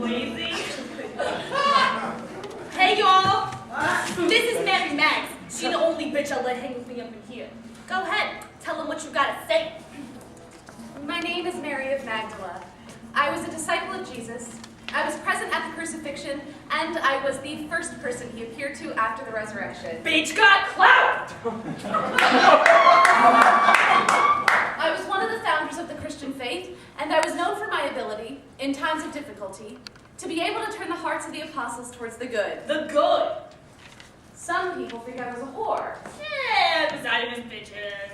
lazy. Hey, y'all. This is Mary Mags. She the only bitch I'll let hang with me up in here. Go ahead. Tell them what you gotta say. My name is Mary of Magdala. I was a disciple of Jesus. I was present at the crucifixion, and I was the first person he appeared to after the resurrection. Bitch got clout! I was one of the founders of the Christian faith, and I was known for my ability, in times of difficulty, to be able to turn the hearts of the apostles towards the good. The good. Some people think I was a whore. Yeah, beside his bitches.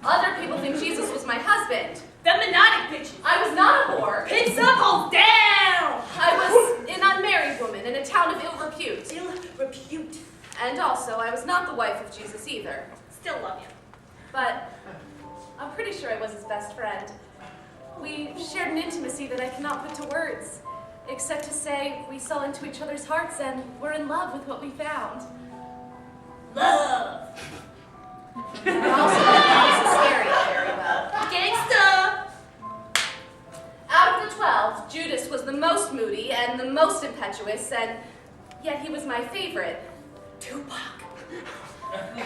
Other people think Jesus was my husband. The monodic bitches. I was not a whore. Pits up, hold down! I was an unmarried woman in a town of ill repute. Ill repute. And also, I was not the wife of Jesus either. Still love you. But I'm pretty sure I was his best friend. We shared an intimacy that I cannot put to words, except to say we saw into each other's hearts and were in love with what we found. Love. I also know Judas Iscariot very well. Gangsta. Out of the 12, Judas was the most moody and the most impetuous, and yet he was my favorite. Tupac. And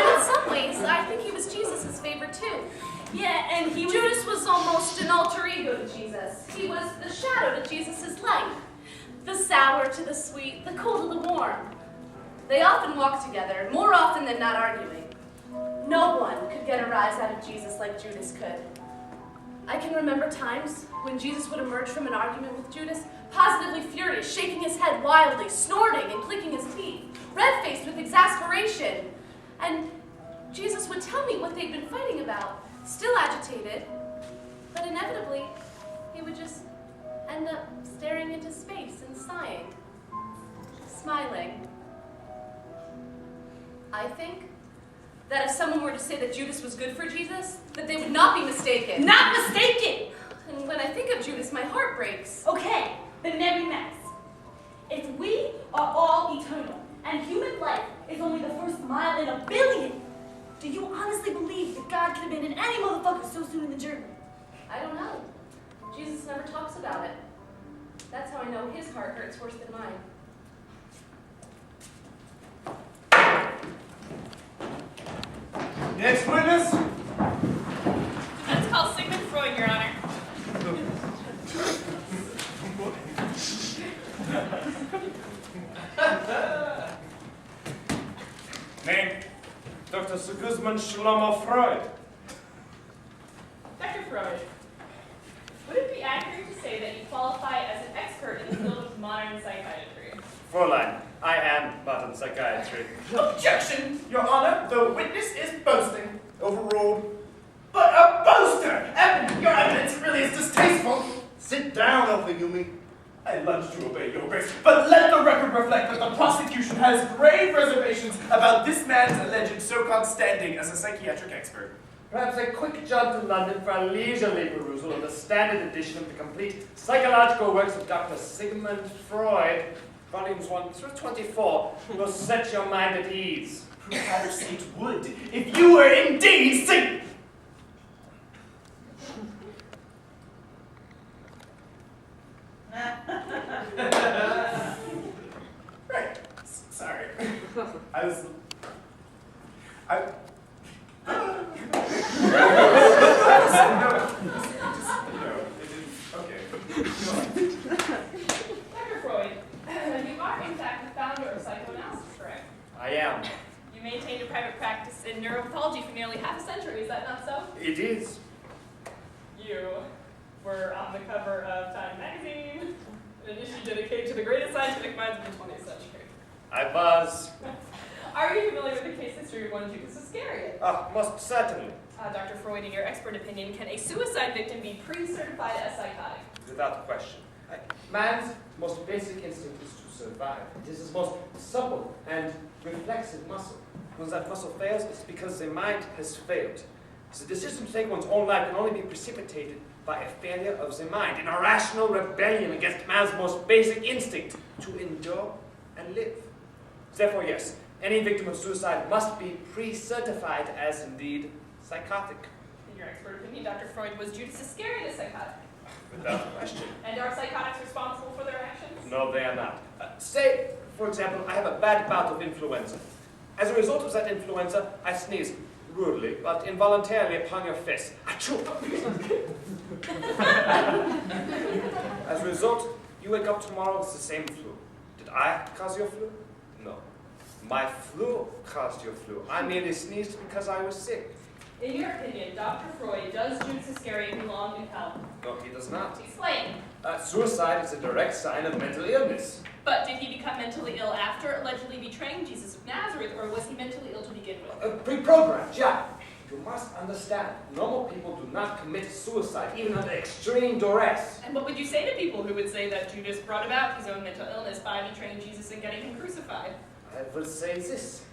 in some ways, I think he was Jesus' favorite too. Yeah, and Judas was almost an alter ego to Jesus. He was the shadow to Jesus' light. The sour to the sweet, the cold to the warm. They often walked together, more often than not arguing. No one could get a rise out of Jesus like Judas could. I can remember times when Jesus would emerge from an argument with Judas, positively furious, shaking his head wildly, snorting and clicking his teeth, red-faced with exasperation. And Jesus would tell me what they'd been fighting about, still agitated, but inevitably, he would just end up staring into space and sighing, smiling. I think that if someone were to say that Judas was good for Jesus, that they would not be mistaken. Not mistaken! And when I think of Judas, my heart breaks. Okay, then Mary Max. If we are all eternal, and human life is only the first mile in a billion, do you honestly believe that God could abandon any motherfucker so soon in the journey? I don't know. Jesus never talks about it. That's how I know his heart hurts worse than mine. Next witness? That's called Sigmund Freud, Your Honor. Name? Dr. Sigmund Shlomo Freud. Dr. Freud, would it be accurate to say that you qualify as an expert in the field of modern psychiatry? Fräulein, I am modern psychiatry. Objection, Your Honor. The witness is boasting. Overruled. But a boaster! Your evidence really is distasteful. Sit down, Yumi. I lunge to obey your grace, but let the record reflect that the prosecution has grave reservations about this man's alleged so-called standing as a psychiatric expert. Perhaps a quick jaunt to London for a leisurely perusal of the standard edition of the complete psychological works of Dr. Sigmund Freud, volumes 1 through 24, will set your mind at ease. Perhaps it would, if you were indeed sick. Right. Sorry. Okay. Dr. Freud, you are in fact the founder of psychoanalysis, correct? I am. You maintained a private practice in neuropathology for nearly half a century, is that not so? It is. You were on the cover of Time magazine, an issue dedicated to the greatest scientific minds of the 20th century. I was. Are you familiar with the case history of one Judas Iscariot? Most certainly. Dr. Freud, in your expert opinion, can a suicide victim be pre-certified as psychotic? Without question. Man's most basic instinct is to survive. It is his most supple and reflexive muscle. When that muscle fails, it's because the mind has failed. The decision to take one's own life can only be precipitated by a failure of the mind, an irrational rebellion against man's most basic instinct to endure and live. Therefore, yes, any victim of suicide must be pre-certified as indeed psychotic. in your expert opinion, Dr. Freud, was Judas Iscariot a psychotic? Without question. And are psychotics responsible for their actions? No, they are not. Say, for example, I have a bad bout of influenza. As a result of that influenza, I sneeze rudely, but involuntarily upon your face. Achoo! As a result, you wake up tomorrow with the same flu. Did I cause your flu? No. My flu caused your flu. I merely sneezed because I was sick. In your opinion, Dr. Freud, does Judas Iscariot belong in hell? No, he does not. Explain. Suicide is a direct sign of mental illness. But did he become mentally ill after allegedly betraying Jesus of Nazareth, or was he mentally ill to begin with? Pre-programmed, yeah. You must understand, normal people do not commit suicide, even under extreme duress. And what would you say to people who would say that Judas brought about his own mental illness by betraying Jesus and getting him crucified? I will say this.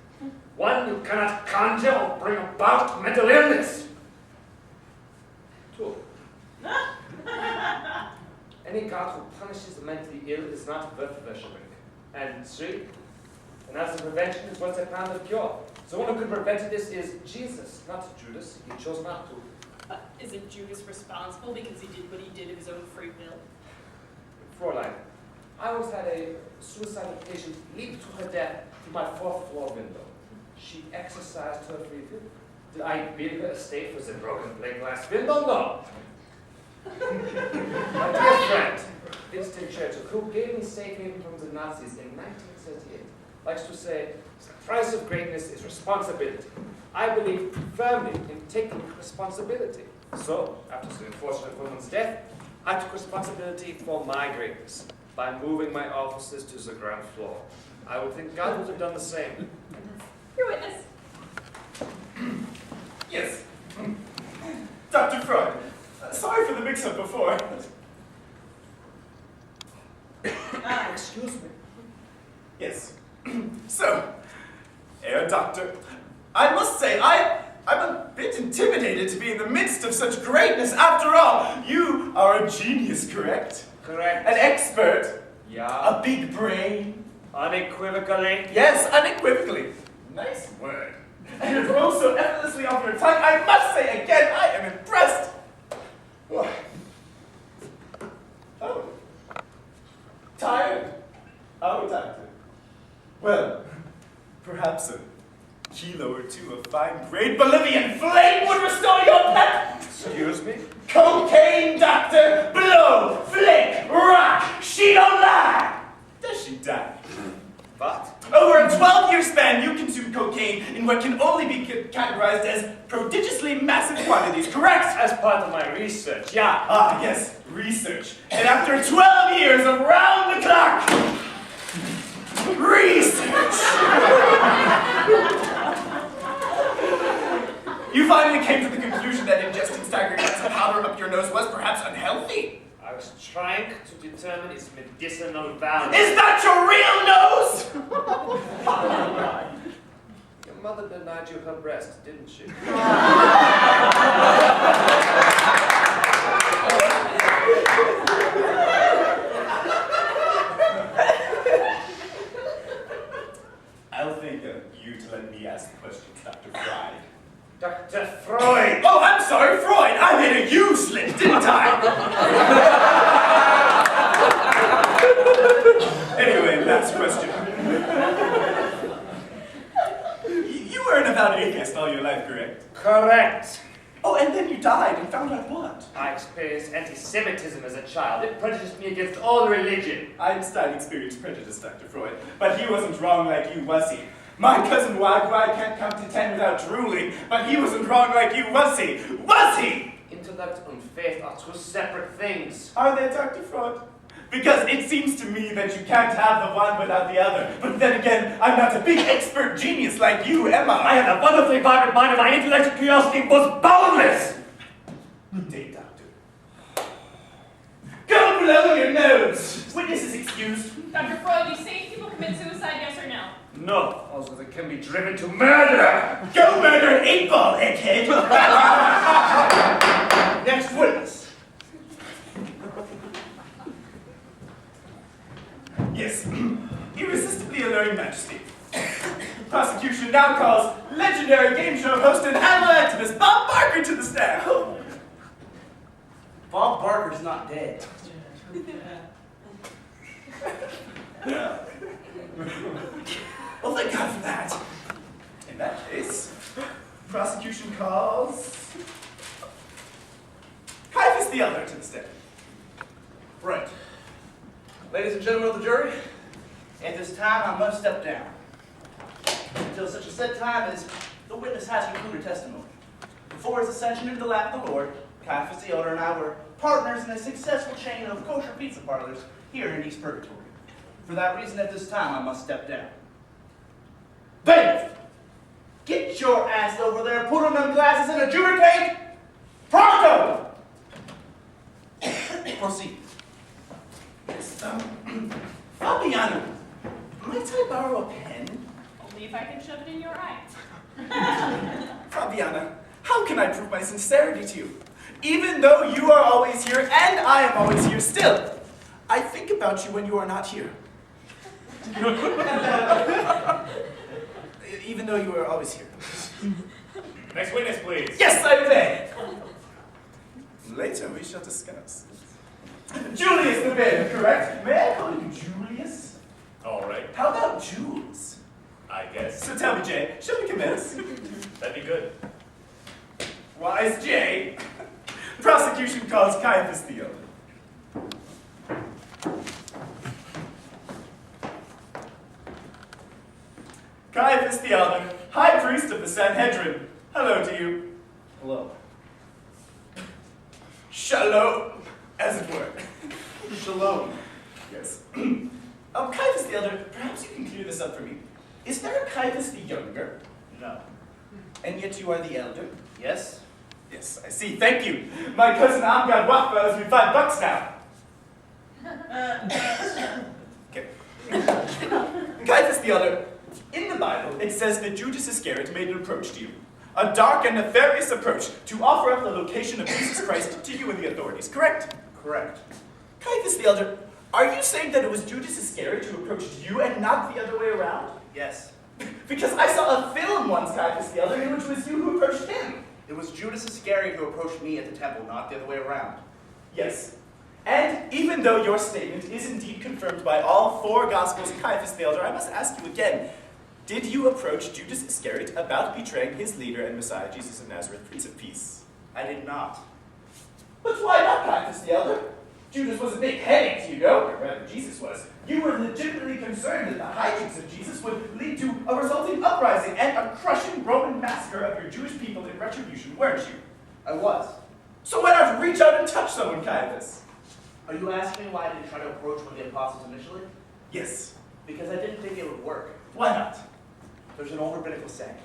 One, you cannot conjure or bring about mental illness. Two, any god who punishes the mentally ill is not worth worshipping. And three, an ounce of prevention is worth a pound of cure. So one who could prevent this is Jesus, not Judas. He chose not to. But isn't Judas responsible because he did what he did of his own free will? Fräulein, I once had a suicidal patient leap to her death through my 4th floor window. She exercised her free will. Did I bill her estate for the broken plate glass window? No. My dear friend, Winston Churchill, who gave me safe haven from the Nazis in 1938, likes to say, the price of greatness is responsibility. I believe firmly in taking responsibility. So, after the unfortunate woman's death, I took responsibility for my greatness by moving my offices to the ground floor. I would think God would have done the same. Your witness. Yes. Dr. Freud, sorry for the mix-up before. Excuse me. Yes. So, Herr Doctor, I must say, I'm a bit intimidated to be in the midst of such greatness. After all, you are a genius, correct? Correct. An expert. Yeah. A big brain. Unequivocally. Yes, unequivocally. Nice word. And it rolls so effortlessly off your tongue. I must say again, I am impressed. Oh. Tired? Oh, doctor. Well, perhaps a kilo or two of fine grade Bolivian flame would restore your pep. Excuse me? Cocaine, doctor. Blow, flick, rock. She don't lie. Does she die? But Over a 12-year span, you consumed cocaine in what can only be categorized as prodigiously massive quantities, correct? as part of my research, yeah. Ah, yes, research. And after 12 years of round-the-clock research, you finally came to the conclusion that ingesting staggering amounts of powder up your nose was perhaps unhealthy. I was trying to determine its medicinal value. Is that your real nose? Your mother denied you her breast, didn't she? I'll thank you to let me ask questions, Dr. Fry. Dr. Freud! Oh, I'm sorry, Freud. I made a U slip, didn't I? Anyway, last question. You were an avowed atheist all your life, correct? Correct. Oh, and then you died and found out what? I experienced anti-Semitism as a child. It prejudiced me against all religion. Einstein experienced prejudice, Dr. Freud, but he wasn't wrong like you, was he? My cousin Wagwag can't come to 10 without drooling, but he wasn't wrong like you, was he? Was he? Intellect and faith are two separate things. Are they, Dr. Freud? Because it seems to me that you can't have the one without the other. But then again, I'm not a big expert genius like you, am I? I had a wonderfully vibrant mind and my intellectual curiosity was boundless! Good day, Doctor. Go blow your nose! Witness is excused. Dr. Freud, you say people commit suicide, yes or no? No, also they can be driven to murder! Go murder an 8-ball, egghead! Next witness. Yes, irresistibly alluring majesty. Prosecution now calls legendary game show host and animal activist Bob Barker to the staff. Bob Barker's not dead. Well, thank God for that. In that case, prosecution calls Caiaphas the Elder to the stand. Right. Ladies and gentlemen of the jury, at this time I must step down. Until such a set time as the witness has concluded testimony. Before his ascension into the lap of the Lord, Caiaphas the Elder and I were partners in a successful chain of kosher pizza parlors here in East Repertory. For that reason, at this time, I must step down. Bailiff! Get your ass over there, put on them glasses and adjudicate! Pronto! Proceed. Yes, Fabiana, might I borrow a pen? Only if I can shove it in your eye. Fabiana, how can I prove my sincerity to you? Even though you are always here and I am always here still, I think about you when you are not here. Even though you are always here. Next witness, please. Yes, I obey. Later we shall discuss. Julius the bailiff, correct? May I call you Julius? All right, How about Jules? I guess. So tell me, Jay, shall we commence? That'd be good. Wise Jay. Prosecution calls Caiaphas the Elder. Caiaphas the Elder, High Priest of the Sanhedrin. Hello to you. Hello. Shalom, as it were. Shalom. Yes. Caiaphas the Elder, perhaps you can clear this up for me. Is there a Caiaphas the Younger? No. And yet you are the Elder? Yes? Yes, I see. Thank you. My cousin Amgad Wafa owes me $5 now. Okay. Caiaphas the Elder, in the Bible, it says that Judas Iscariot made an approach to you. A dark and nefarious approach to offer up the location of Jesus Christ to you and the authorities, correct? Correct. Caiaphas the Elder, are you saying that it was Judas Iscariot who approached you and not the other way around? Yes. Because I saw a film once, Caiaphas the Elder, in which was you who approached him. It was Judas Iscariot who approached me at the temple, not the other way around. Yes. And even though your statement is indeed confirmed by all four Gospels, Caiaphas the Elder, I must ask you again, did you approach Judas Iscariot about betraying his leader and Messiah, Jesus of Nazareth, Prince of Peace? I did not. But why not, Caiaphas the Elder? Judas was a big headache to you, know, or rather Jesus was. You were legitimately concerned that the hijinks of Jesus would lead to a resulting uprising and a crushing Roman massacre of your Jewish people in retribution, weren't you? I was. So why not reach out and touch someone, Caiaphas? Are you asking me why I didn't try to approach one of the apostles initially? Yes. Because I didn't think it would work. Why not? There's an old rabbinical saying,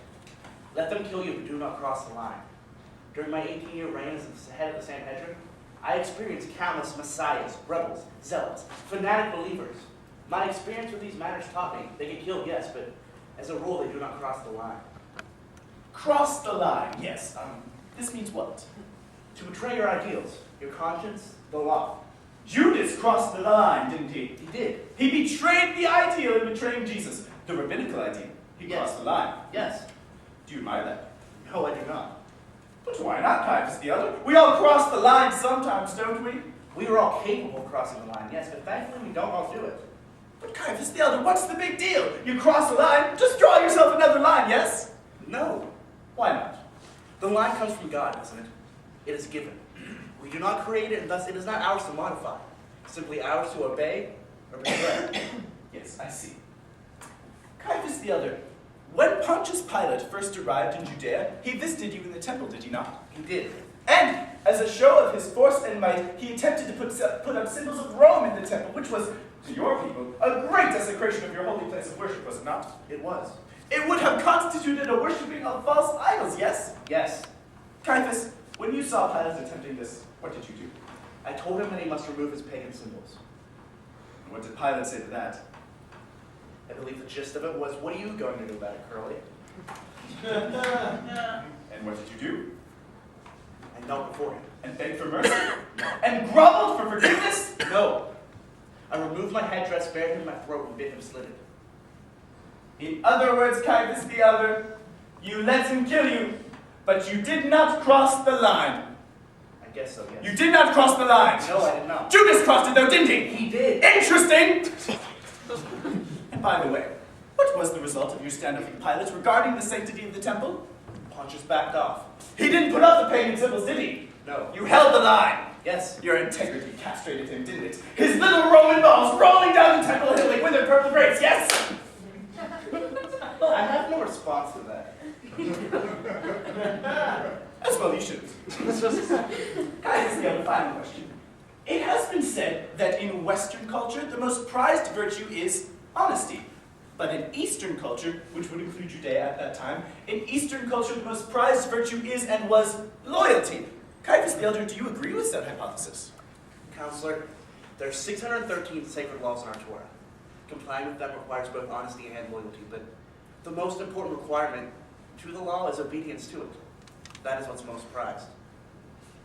let them kill you, but do not cross the line. During my 18-year reign as the head of the Sanhedrin, I experienced countless messiahs, rebels, zealots, fanatic believers. My experience with these matters taught me they can kill, yes, but as a rule, they do not cross the line. Cross the line, yes. This means what? To betray your ideals, your conscience, the law. Judas crossed the line, didn't he? He did. He betrayed the ideal in betraying Jesus, the rabbinical ideal. He Yes. crossed the line. Yes. Do you admire that? No, I do not. But why not, Caiaphas the Elder? We all cross the line sometimes, don't we? We are all capable of crossing the line, yes, but thankfully we don't all do it. But Caiaphas the Elder, what's the big deal? You cross the line, just draw yourself another line, yes? No. Why not? The line comes from God, doesn't it? It is given. We do not create it, and thus it is not ours to modify. Simply ours to obey or betray. Yes, I see. Caiaphas the Elder, when Pontius Pilate first arrived in Judea, he visited you in the temple, did he not? He did. And, as a show of his force and might, he attempted to put up symbols of Rome in the temple, which was, to your people, a great desecration of your holy place of worship, was it not? It was. It would have constituted a worshipping of false idols, yes? Yes. Caiaphas, when you saw Pilate attempting this, what did you do? I told him that he must remove his pagan symbols. And what did Pilate say to that? I believe the gist of it was, what are you going to do about it, Curly? And what did you do? I knelt before him. And begged for mercy? And groveled for forgiveness? No. I removed my headdress, bared him my throat, and bid him slit it. In other words, Caiaphas the Elder, You let him kill you, but you did not cross the line. I guess so, yes. You did not cross the line. No, I did not. Judas crossed it though, didn't he? He did. Interesting! And by the way, what was the result of your stand-up with Pilate regarding the sanctity of the temple? Pontius backed off. He didn't put up the pagan symbols, did he? No. You held the line. Yes. Your integrity castrated him, didn't it? His little Roman balls rolling down the temple hill like withered purple grapes, yes? I have no response to that. As well you should. Guys, the other final question. It has been said that in Western culture, the most prized virtue is honesty. But in Eastern culture, which would include Judea at that time, in Eastern culture, the most prized virtue is and was loyalty. Caiaphas the Elder, do you agree with that hypothesis? Counselor, there are 613 sacred laws in our Torah. Complying with them requires both honesty and loyalty, but the most important requirement to the law is obedience to it. That is what's most prized.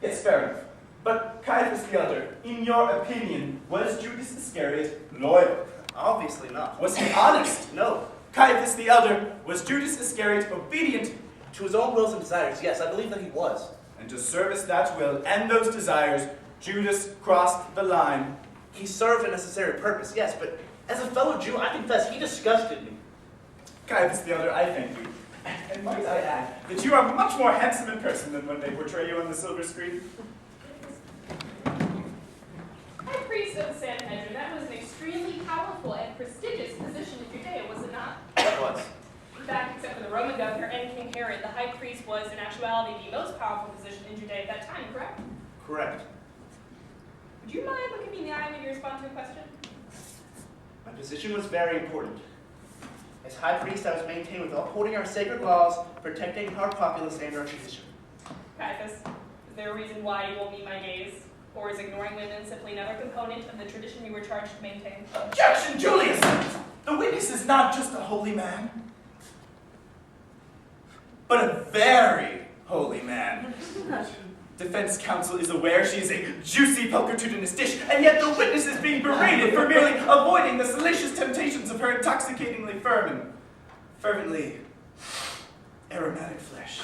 Yes, fair enough. But Caiaphas the Elder, in your opinion, was Judas Iscariot loyal? Obviously not. Was he honest? No. Caiaphas the Elder, was Judas Iscariot obedient? To his own wills and desires, yes, I believe that he was. And to service that will and those desires, Judas crossed the line. He served a necessary purpose, yes, but as a fellow Jew, I confess he disgusted me. Caiaphas the Elder, I thank you. And might I add that you are much more handsome in person than when they portray you on the silver screen. High priest of the Sanhedrin, that was an extremely powerful and prestigious position in Judea, was it not? It was. In fact, except for the Roman governor and King Herod, the high priest was in actuality the most powerful position in Judea at that time, correct? Correct. Would you mind looking me in the eye when you respond to a question? My position was very important. As high priest, I was maintained with upholding our sacred laws, protecting our populace and our tradition. Caiaphas, is there a reason why you won't meet my gaze? Or is ignoring women simply another component of the tradition you were charged to maintain? Objection, Julius! The witness is not just a holy man, but a very holy man. Defense counsel is aware she is a juicy pulchritudinous dish, and yet the witness is being berated for merely avoiding the salacious temptations of her intoxicatingly firm and fervently aromatic flesh.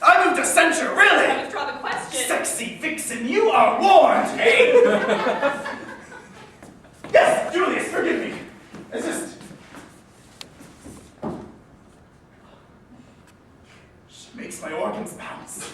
I move to censure, I really! withdraw the question. Sexy vixen, you are warned! Hey! Yes, Julius, forgive me. It's just... She makes my organs bounce.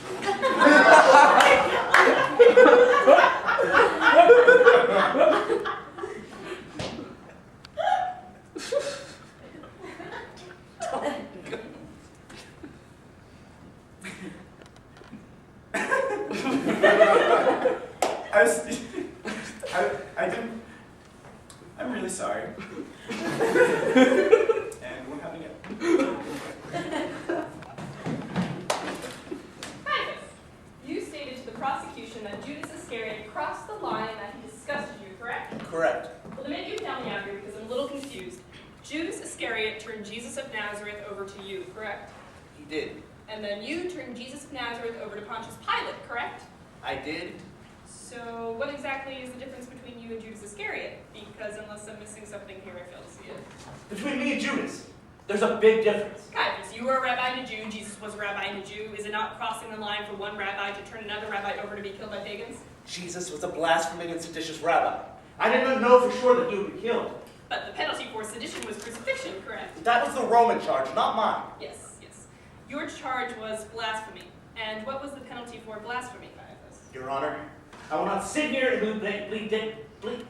I didn't. I'm really sorry. And we're having it. Caiaphas, you stated to the prosecution that Judas Iscariot crossed the line and that he disgusted you, correct? Correct. Well, the minute you tell me out here, because I'm a little confused, Judas Iscariot turned Jesus of Nazareth over to you, correct? He did. And then you turned Jesus of Nazareth over to Pontius Pilate, correct? I did. So what exactly is the difference between you and Judas Iscariot? Because unless I'm missing something here, I fail to see it. Between me and Judas, there's a big difference. Caiaphas, you were a rabbi and a Jew, Jesus was a rabbi and a Jew. Is it not crossing the line for one rabbi to turn another rabbi over to be killed by pagans? Jesus was a blaspheming and seditious rabbi. I didn't know for sure that he would be killed. But the penalty for sedition was crucifixion, correct? That was the Roman charge, not mine. Yes, yes. Your charge was blasphemy. And what was the penalty for blasphemy, Caiaphas? Your Honor, I will not sit here and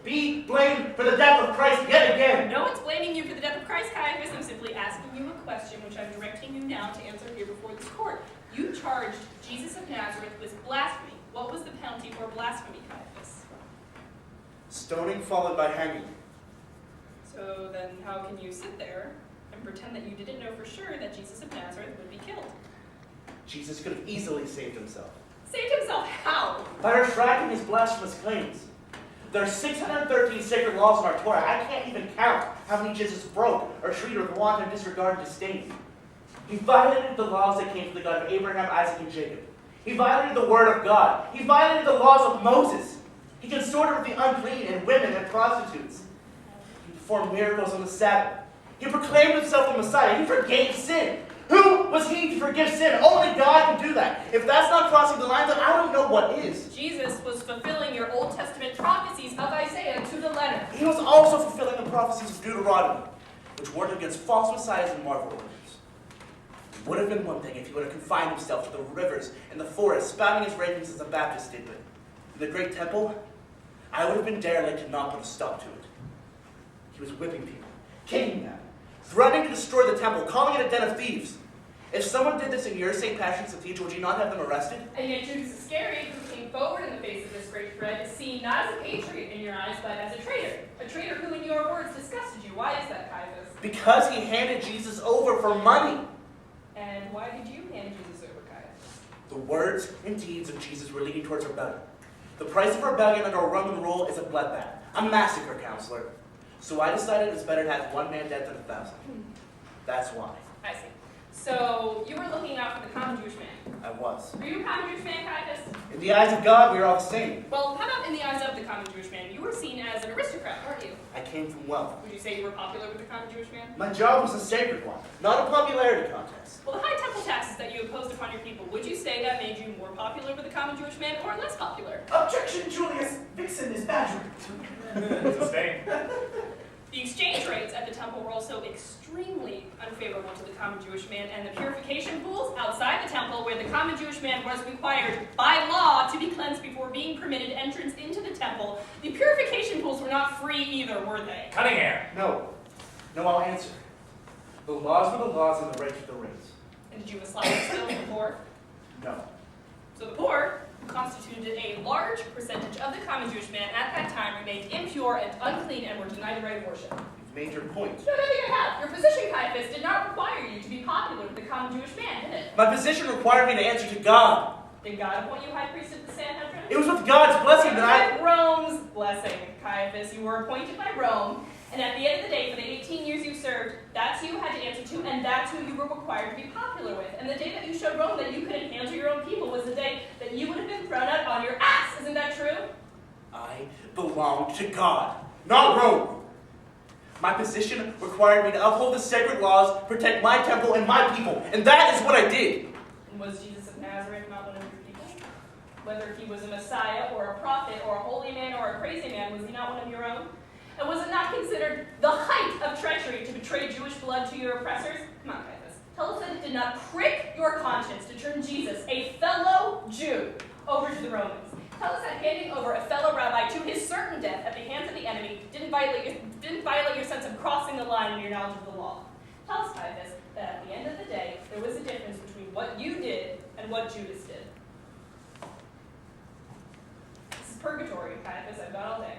be blamed for the death of Christ yet again. No one's blaming you for the death of Christ, Caiaphas. I'm simply asking you a question, which I'm directing you now to answer here before this court. You charged Jesus of Nazareth with blasphemy. What was the penalty for blasphemy, Caiaphas? Stoning followed by hanging. So then how can you sit there and pretend that you didn't know for sure that Jesus of Nazareth would be killed? Jesus could have easily saved himself. Saved himself how? By retracting his blasphemous claims. There are 613 sacred laws in our Torah. I can't even count how many Jesus broke or treated with wanton disregard and disdain. He violated the laws that came from the God of Abraham, Isaac, and Jacob. He violated the word of God. He violated the laws of Moses. He consorted with the unclean and women and prostitutes. He performed miracles on the Sabbath. He proclaimed himself the Messiah. He forgave sin. Who was he to forgive sin? Only God can do that. If that's not crossing the line, then I don't know what is. Jesus was fulfilling your Old Testament prophecies of Isaiah to the letter. He was also fulfilling the prophecies of Deuteronomy, which warned against false messiahs and marvel workers. It would have been one thing if he would have confined himself to the rivers and the forests, spouting his ravings as the Baptists did, but in the great temple, I would have been derelict to not put a stop to it. He was whipping people, kicking them, threatening to destroy the temple, calling it a den of thieves. If someone did this in your St. Patrick's Cathedral, would you not have them arrested? And yet Judas Iscariot, who came forward in the face of this great threat, is seen not as a patriot in your eyes, but as a traitor. A traitor who, in your words, disgusted you. Why is that, Caiaphas? Because he handed Jesus over for money. And why did you hand Jesus over, Caiaphas? The words and deeds of Jesus were leading towards rebellion. The price of rebellion under a Roman rule is a bloodbath, a massacre, counselor. So I decided it's better to have one man dead than 1,000. That's why. I see. So you were looking out for the common Jewish man. I was. Were you a common Jewish man, Caiaphas? In the eyes of God, we are all the same. Well, how about in the eyes of the common Jewish man? You were seen as an aristocrat, weren't you? I came from wealth. Would you say you were popular with the common Jewish man? My job was a sacred one, not a popularity contest. Well, the high temple taxes that you imposed upon your people, would you say that made you more popular with the common Jewish man or less popular? Objection, Julius. Vixen is badgering. Sustained. The exchange rates at the temple were also extremely unfavorable to the common Jewish man, and the purification pools outside the temple, where the common Jewish man was required by law to be cleansed before being permitted entrance into the temple, the purification pools were not free either, were they? Cutting hair. No. No, I'll answer. The laws were the laws and the rates were the rates. And did you assign yourself to the poor? No. So the poor, who constituted a large percentage of the common Jewish man at that time, remained impure and unclean and were denied the right of worship. You've made your point. No, no, you have. Your position, Caiaphas, did not require you to be popular with the common Jewish man, did it? My position required me to answer to God. Did God appoint you high priest of the Sanhedrin? It was with God's blessing It that was with Rome's blessing, Caiaphas. You were appointed by Rome, and at the end of the day, for the 18 years you served, that's who you had to answer to, and that's who you were required to be popular with. And the day that you showed Rome that you couldn't handle your own people was the day that you would have been thrown out on your ass. Isn't that true? I belonged to God, not Rome. My position required me to uphold the sacred laws, protect my temple and my people, and that is what I did. And was Jesus of Nazareth not one of your people? Whether he was a Messiah or a prophet or a holy man or a crazy man, was he not one of your own? And was it not considered the height of treachery to betray Jewish blood to your oppressors? Come on, Caiaphas. Tell us that it did not prick your conscience to turn Jesus, a fellow Jew, over to the Romans. Tell us that handing over a fellow rabbi to his certain death at the hands of the enemy didn't violate your sense of crossing the line in your knowledge of the law. Tell us, Caiaphas, that at the end of the day, there was a difference between what you did and what Judas did. This is purgatory, Caiaphas. I've got all day.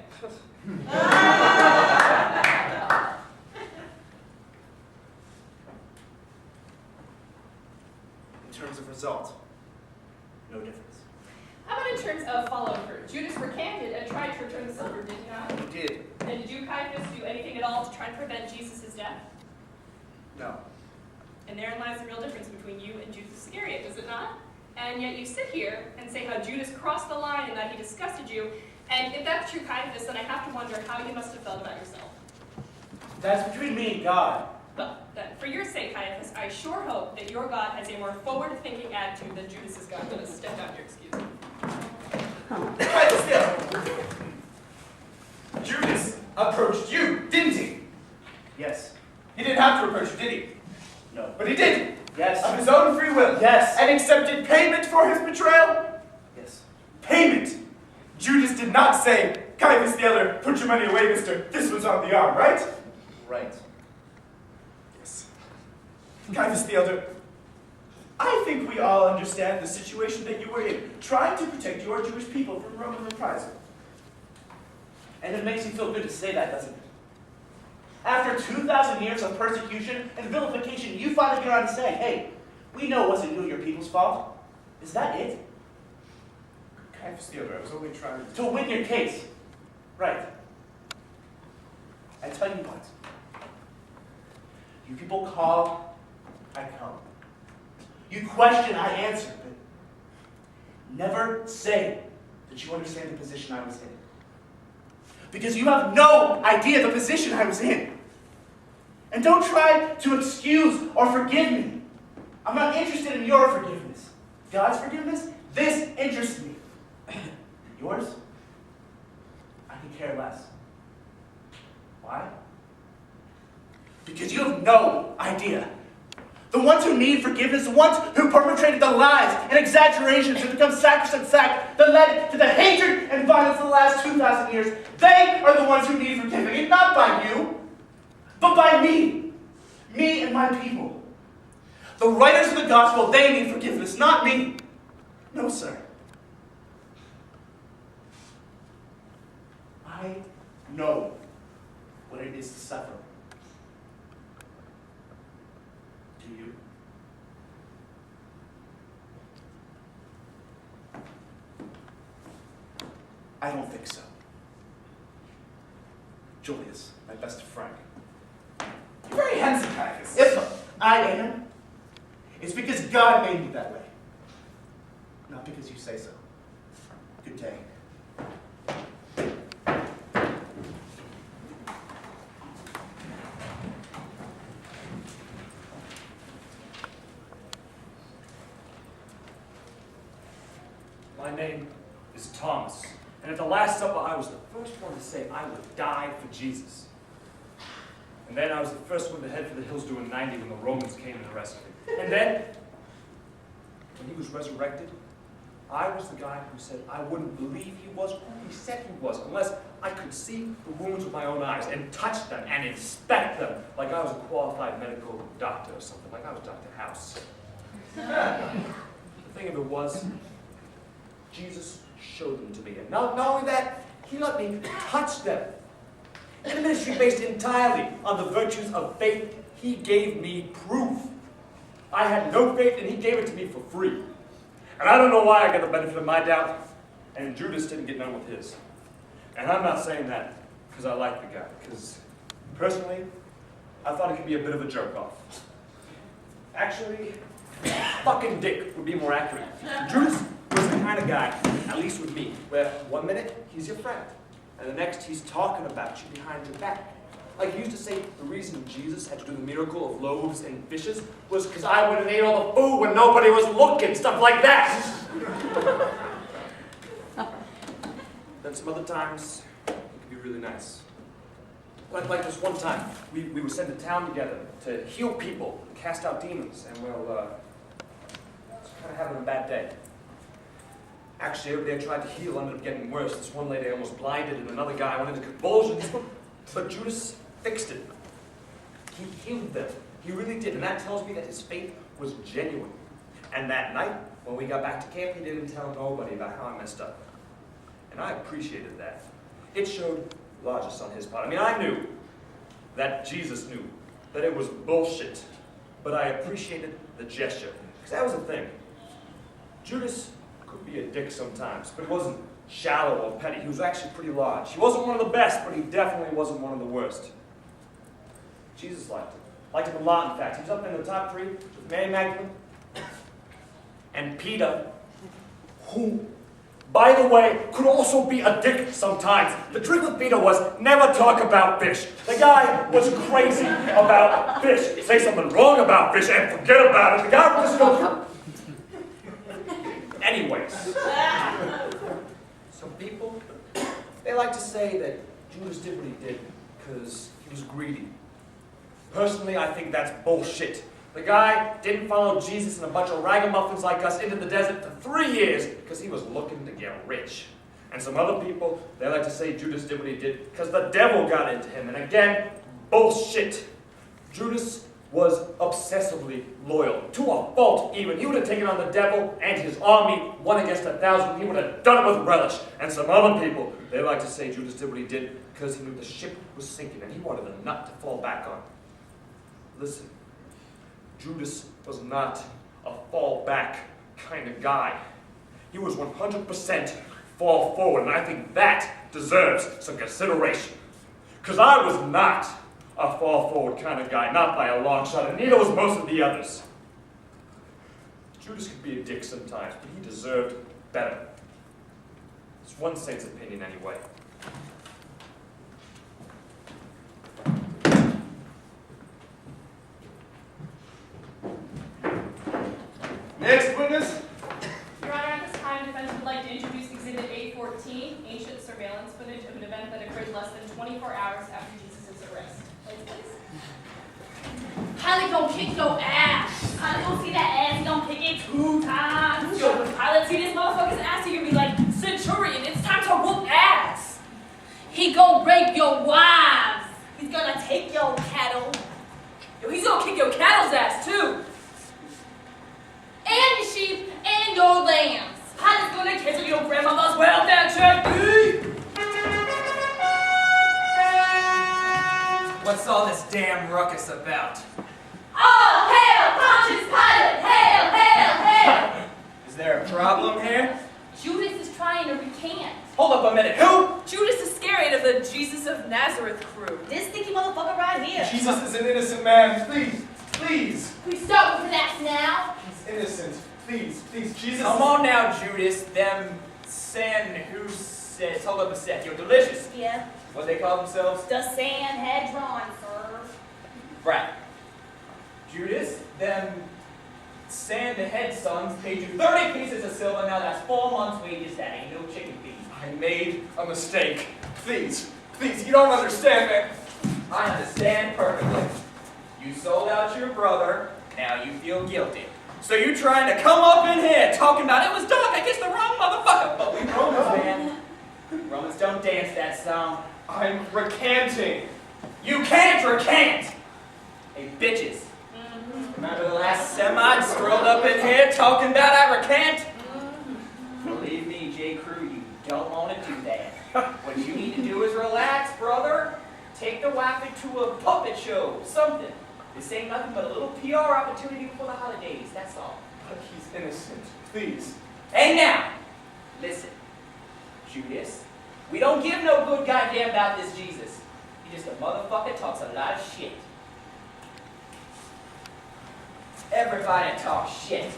In terms of result, no difference. How about in terms of follow through? Judas recanted and tried to return the silver, did he not? He did. And did you, Caiaphas, do anything at all to try and prevent Jesus' death? No. And therein lies the real difference between you and Judas Iscariot, does it not? And yet you sit here and say how Judas crossed the line and that he disgusted you. And if that's true, Caiaphas, then I have to wonder how you must have felt about yourself. That's between me and God. Well, then, for your sake, Caiaphas, I sure hope that your God has a more forward-thinking attitude than Judas's God. I'm going to step down here, excuse me. Judas approached you, didn't he? Yes. He didn't have to approach you, did he? No. But he did. Yes. Of his own free will. Yes. And accepted payment for his betrayal. Yes. Payment. Judas did not say, Caiaphas the elder, put your money away, mister. This was on the arm, right? Right. Yes. Caiaphas the elder, I think we all understand the situation that you were in, trying to protect your Jewish people from Roman reprisal. And it makes you feel good to say that, doesn't it? After 2,000 years of persecution and vilification, you finally get around to saying, hey, we know it wasn't you and your people's fault. Is that it? Caiaphas the elder, I was only trying To win your case. Right. I tell you what. You people call, I come. You question, I answer. But never say that you understand the position I was in. Because you have no idea the position I was in. And don't try to excuse or forgive me. I'm not interested in your forgiveness. God's forgiveness, this interests me. Yours? I could care less. Why? Because you have no idea. The ones who need forgiveness, the ones who perpetrated the lies and exaggerations that become sacrosanct fact that led to the hatred and violence of the last 2,000 years, they are the ones who need forgiving, and not by you, but by me. Me and my people. The writers of the gospel, they need forgiveness, not me. No, sir. I know what it is to suffer. Do you? I don't think so. Julius, my best friend. You're very handsome, Caiaphas. If I am, it's because God made me that way. Not because you say so. Good day. My name is Thomas, and at the Last Supper I was the first one to say I would die for Jesus. And then I was the first one to head for the hills doing 90 when the Romans came and arrested him. And then, when he was resurrected, I was the guy who said I wouldn't believe he was who he said he was unless I could see the wounds with my own eyes and touch them and inspect them like I was a qualified medical doctor or something, like I was Dr. House. The thing of it was, Jesus showed them to me. And not only that, he let me touch them. In a ministry based entirely on the virtues of faith, he gave me proof. I had no faith, and he gave it to me for free. And I don't know why I got the benefit of my doubt, and Judas didn't get none with his. And I'm not saying that because I like the guy, because personally, I thought he could be a bit of a jerk-off. Actually, fucking dick would be more accurate. Judas was the kind of guy, at least with me, where one minute he's your friend, and the next he's talking about you behind your back. Like he used to say, the reason Jesus had to do the miracle of loaves and fishes was because I went and ate all the food when nobody was looking, stuff like that. Then some other times, it could be really nice. Like this one time, we were sent to town together to heal people, and cast out demons, and well, just kind of having a bad day. Actually, everybody I tried to heal ended up getting worse. This one lady almost blinded, and another guy went into convulsions. But Judas fixed it. He healed them. He really did. And that tells me that his faith was genuine. And that night, when we got back to camp, he didn't tell nobody about how I messed up. And I appreciated that. It showed largesse on his part. I mean, I knew that Jesus knew that it was bullshit. But I appreciated the gesture. Because that was the thing. Judas could be a dick sometimes, but it wasn't shallow or petty. He was actually pretty large. He wasn't one of the best, but he definitely wasn't one of the worst. Jesus liked him. Liked him a lot, in fact. He was up in the top 3 with Mary Magdalene and Peter, who, by the way, could also be a dick sometimes. The trick with Peter was never talk about fish. The guy was crazy about fish. Say something wrong about fish and forget about it. The guy would just go through. Anyways. Some people, they like to say that Judas did what he did because he was greedy. Personally, I think that's bullshit. The guy didn't follow Jesus and a bunch of ragamuffins like us into the desert for 3 years because he was looking to get rich. And some other people, they like to say Judas did what he did because the devil got into him. And again, bullshit. Judas was obsessively loyal, to a fault even. He would have taken on the devil and his army, 1 against 1,000. He would have done it with relish. And some other people, they like to say Judas did what he did because he knew the ship was sinking and he wanted a nut to fall back on. Listen, Judas was not a fall back kind of guy. He was 100% fall forward, and I think that deserves some consideration. Because I was not a fall forward kind of guy, not by a long shot, and neither was most of the others. Judas could be a dick sometimes, but he deserved better. It's one saint's opinion anyway. Next witness. Your Honor, at this time, defense would like to introduce Exhibit A14, ancient surveillance footage of an event that occurred less than 24 hours after Jesus' arrest. Please. Pilate gonna kick your ass. Pilate gonna see that ass, he gonna kick it 2 times. Yo, when Pilate see this motherfucker's ass, he gonna be like, Centurion, it's time to whoop ass. He gonna rape your wives. He's gonna take your cattle. Yo, he's gonna kick your cattle's ass too. And your sheep and your lambs. Pilate's gonna cancel your grandmother's welfare check. What's all this damn ruckus about? Oh, hail, Pontius Pilate! Hail, hail, hail! Is there a problem here? Judas is trying to recant. Hold up a minute. Who? Judas Iscariot of the Jesus of Nazareth crew. This stinky motherfucker right here. Jesus is an innocent man. Please, please. We start with relax now. He's innocent. Please, please, Jesus. Come on now, Judas. Them who says, hold up a sec. You're delicious. Yeah. What they call themselves? The sand had drawn, sir. Right. Judas, them sand the head sons paid you 30 pieces of silver. Now that's 4 months' wages. That ain't no chicken feed. I made a mistake. Please, please, you don't understand, man. I understand perfectly. You sold out your brother. Now you feel guilty. So you trying to come up in here talking about it was dark against the wrong motherfucker. But we Romans, man. Romans don't dance that song. I'm recanting. You can't recant! Hey, bitches. Remember the last Semite strolled up in here talking about I recant? Believe me, J. Crew, you don't want to do that. What you need to do is relax, brother. Take the wifey to a puppet show, something. This ain't nothing but a little PR opportunity before the holidays, that's all. But he's innocent. Please. Hey now, listen, Judas, we don't give no good goddamn about this Jesus. He just a motherfucker talks a lot of shit. Everybody talks shit.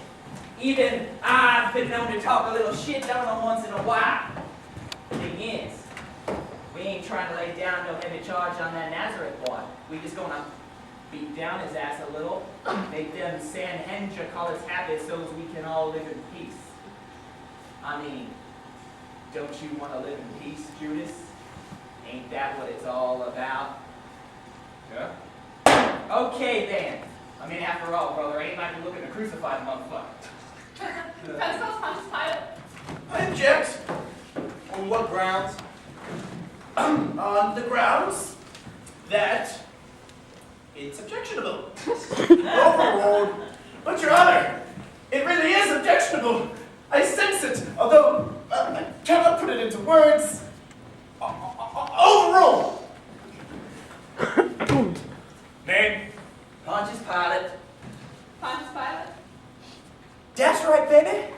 Even I've been known to talk a little shit down on once in a while. Thing is, we ain't trying to lay down no heavy charge on that Nazareth boy. We just gonna beat down his ass a little, make them Sanhedrin call us happy so as we can all live in peace. I mean, don't you want to live in peace, Judas? Ain't that what it's all about? Yeah? Okay then. I mean, after all, brother, ain't like you're looking to crucify the motherfucker. Defense calls Pontius Pilate. I object. On what grounds? On the grounds that it's objectionable. Overruled. But Your Honor, it really is objectionable. I sense it, although I cannot put it into words. Overruled. Name? Pontius Pilate. Pontius Pilate. That's right, baby.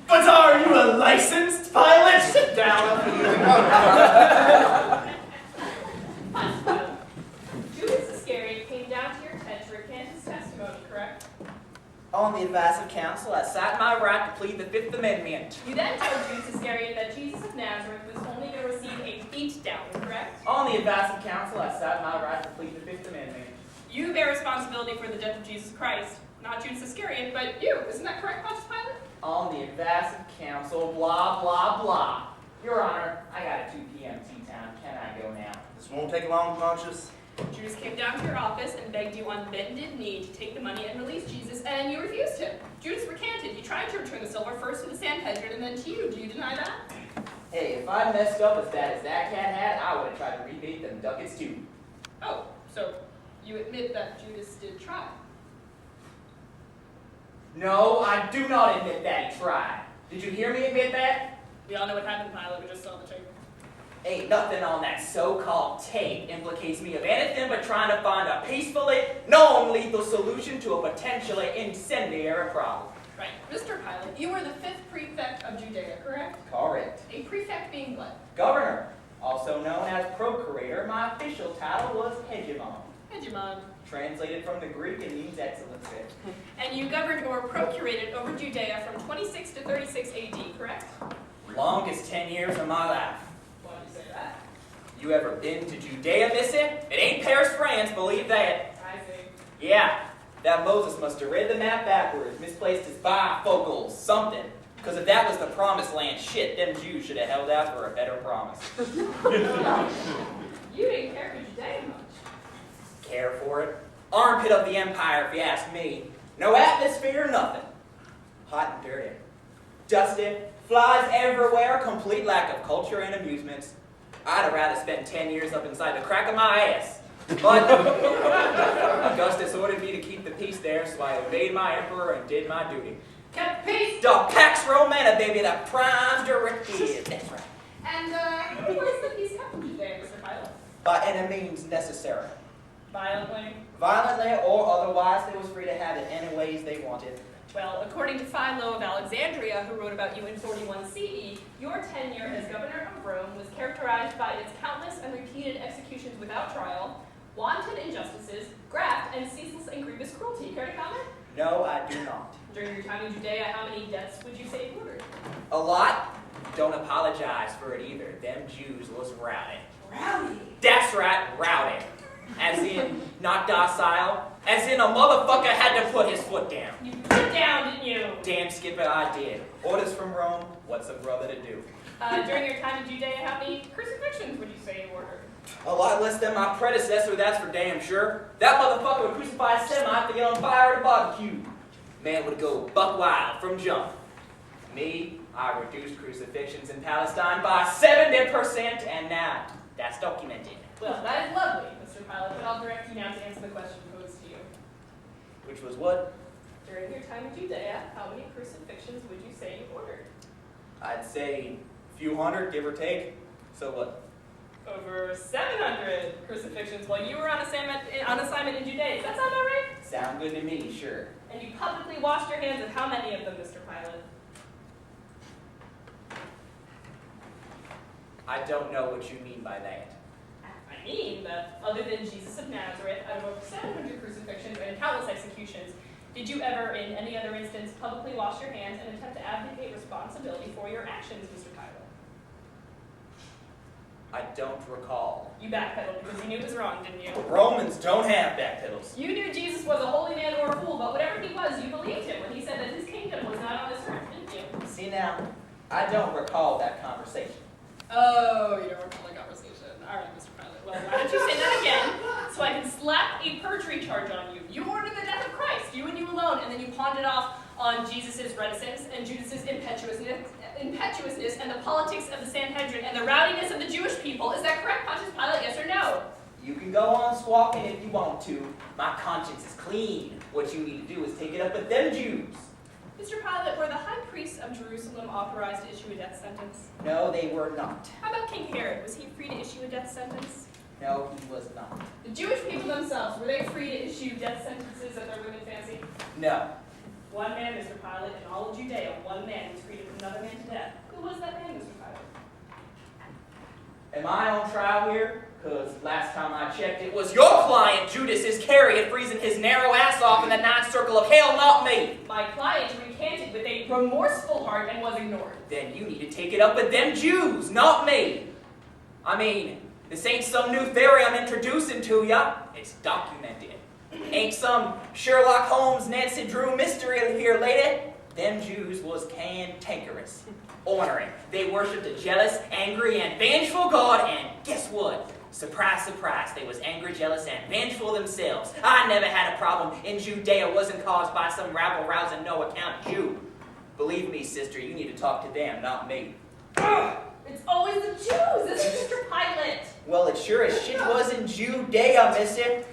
But are you a licensed pilot? Sit down. Pontius Pilate. Judas Iscariot came down to your tent to recant his testimony, correct? On the advice of counsel, I cite my right to plead the Fifth Amendment. You then told Judas Iscariot that Jesus of Nazareth was only going to receive a beatdown, correct? On the advice of counsel, I cite my right to plead the Fifth Amendment. You bear responsibility for the death of Jesus Christ, not Judas Iscariot, but you. Isn't that correct, Pontius Pilate? On the advice of counsel, blah, blah, blah. Your Honor, I got a 2 p.m. tea time. Can I go now? This won't take long, Pontius. Judas came down to your office and begged you on bended knee to take the money and release Jesus, and you refused him. Judas recanted. He tried to return the silver first to the Sanhedrin and then to you. Do you deny that? Hey, if I messed up as bad as that cat had, I would have tried to rebate them ducats too. Oh, so you admit that Judas did try. No, I do not admit that he tried. Did you hear me admit that? We all know what happened, Pilate. We just saw the tape. Ain't nothing on that so-called tape implicates me of anything but trying to find a peacefully, non-lethal solution to a potentially incendiary problem. Right. Mr. Pilate, you were the 5th prefect of Judea, correct? Correct. A prefect being what? Governor, also known as procurator, my official title was hegemon. Hegemon. Translated from the Greek, it means excellency. And you governed or procurated over Judea from 26 to 36 AD, correct? Longest 10 years of my life. Why do you say that? You ever been to Judea, missy? It ain't Paris, France, believe that. I see. Yeah, That Moses must have read the map backwards, misplaced his bifocals, something. Because if that was the promised land, shit, them Jews should have held out for a better promise. You didn't care for Judea much. Care for it? Armpit of the empire, if you ask me. No atmosphere, nothing. Hot and dirty. Dusty, flies everywhere, complete lack of culture and amusements. I'd have rather spent 10 years up inside the crack of my ass. But Augustus ordered me to keep the peace there, so I obeyed my emperor and did my duty. Kept peace. The Pax Romana, baby, the prime directive. That's right. And how was the peace kept in Judea, Mr. Pilate? By any means necessary. Violently? Violently or otherwise, they was free to have it any ways they wanted. Well, according to Philo of Alexandria, who wrote about you in 41 CE, your tenure as governor of Rome was characterized by its countless and repeated executions without trial, wanton injustices, graft, and ceaseless and grievous cruelty. Care to comment? No, I do not. During your time in Judea, how many deaths would you say you ordered? A lot? Don't apologize for it either. Them Jews was rowdy. Rowdy? That's right, rowdy. As in, not docile. As in, a motherfucker had to put his foot down. You put it down, didn't you? Damn skipper, I did. Orders from Rome, what's a brother to do? During your time in Judea, how many crucifixions would you say you ordered? A lot less than my predecessor, that's for damn sure. That motherfucker would crucify a Semite to get on fire at a barbecue. Man would go buck wild from jump. Me, I reduced crucifixions in Palestine by 70%, and now that's documented. Well, that is lovely, Mr. Pilate, but I'll direct you now to answer the question posed to you. Which was what? During your time in Judea, how many crucifixions would you say you ordered? I'd say a few hundred, give or take. So what? Over 700 crucifixions while you were on assignment in Judea. Does that sound about right? Sound good to me, sure. And you publicly washed your hands of how many of them, Mr. Pilate? I don't know what you mean by that. I mean that other than Jesus of Nazareth, out of over 700 crucifixions and countless executions, did you ever, in any other instance, publicly wash your hands and attempt to abdicate responsibility for your actions, Mr. Pilate? I don't recall. You backpedaled because you knew it was wrong, didn't you? Romans don't have backpedals. You knew Jesus was a holy man or a fool, but whatever he was, you believed him when he said that his kingdom was not on this earth, didn't you? See now, I don't recall that conversation. Oh, you don't recall the conversation. All right, Mr. Pilate. Well, why don't you say that again so I can slap a perjury charge on you? You ordered the death of Christ, you and you alone, and then you pawned it off on Jesus' reticence and Judas's impetuousness and the politics of the Sanhedrin and the rowdiness of the Jewish people. Is that correct, Pontius Pilate, yes or no? You can go on squawking if you want to. My conscience is clean. What you need to do is take it up with them Jews. Mr. Pilate, were the high priests of Jerusalem authorized to issue a death sentence? No, they were not. How about King Herod? Was he free to issue a death sentence? No, he was not. The Jewish people themselves, were they free to issue death sentences at their women fancy? No. One man, Mr. Pilate, in all of Judea, one man was free to put another man to death. Who was that man, Mr. Pilate? Am I on trial here? Because last time I checked, it was your client, Judas Iscariot, freezing his narrow ass off in the ninth circle of hell, not me. My client recanted with a remorseful heart and was ignored. Then you need to take it up with them Jews, not me. I mean, this ain't some new theory I'm introducing to ya. It's documented. Ain't some Sherlock Holmes, Nancy Drew mystery here, lady. Them Jews was cantankerous, ornery. They worshipped a jealous, angry, and vengeful God, and guess what? Surprise, surprise, they was angry, jealous, and vengeful themselves. I never had a problem in Judea wasn't caused by some rabble-rousing, no-account Jew. Believe me, sister, you need to talk to them, not me. Ugh, it's always the Jews, isn't it, Mr. Pilate? Well, it sure as shit was in Judea, mister.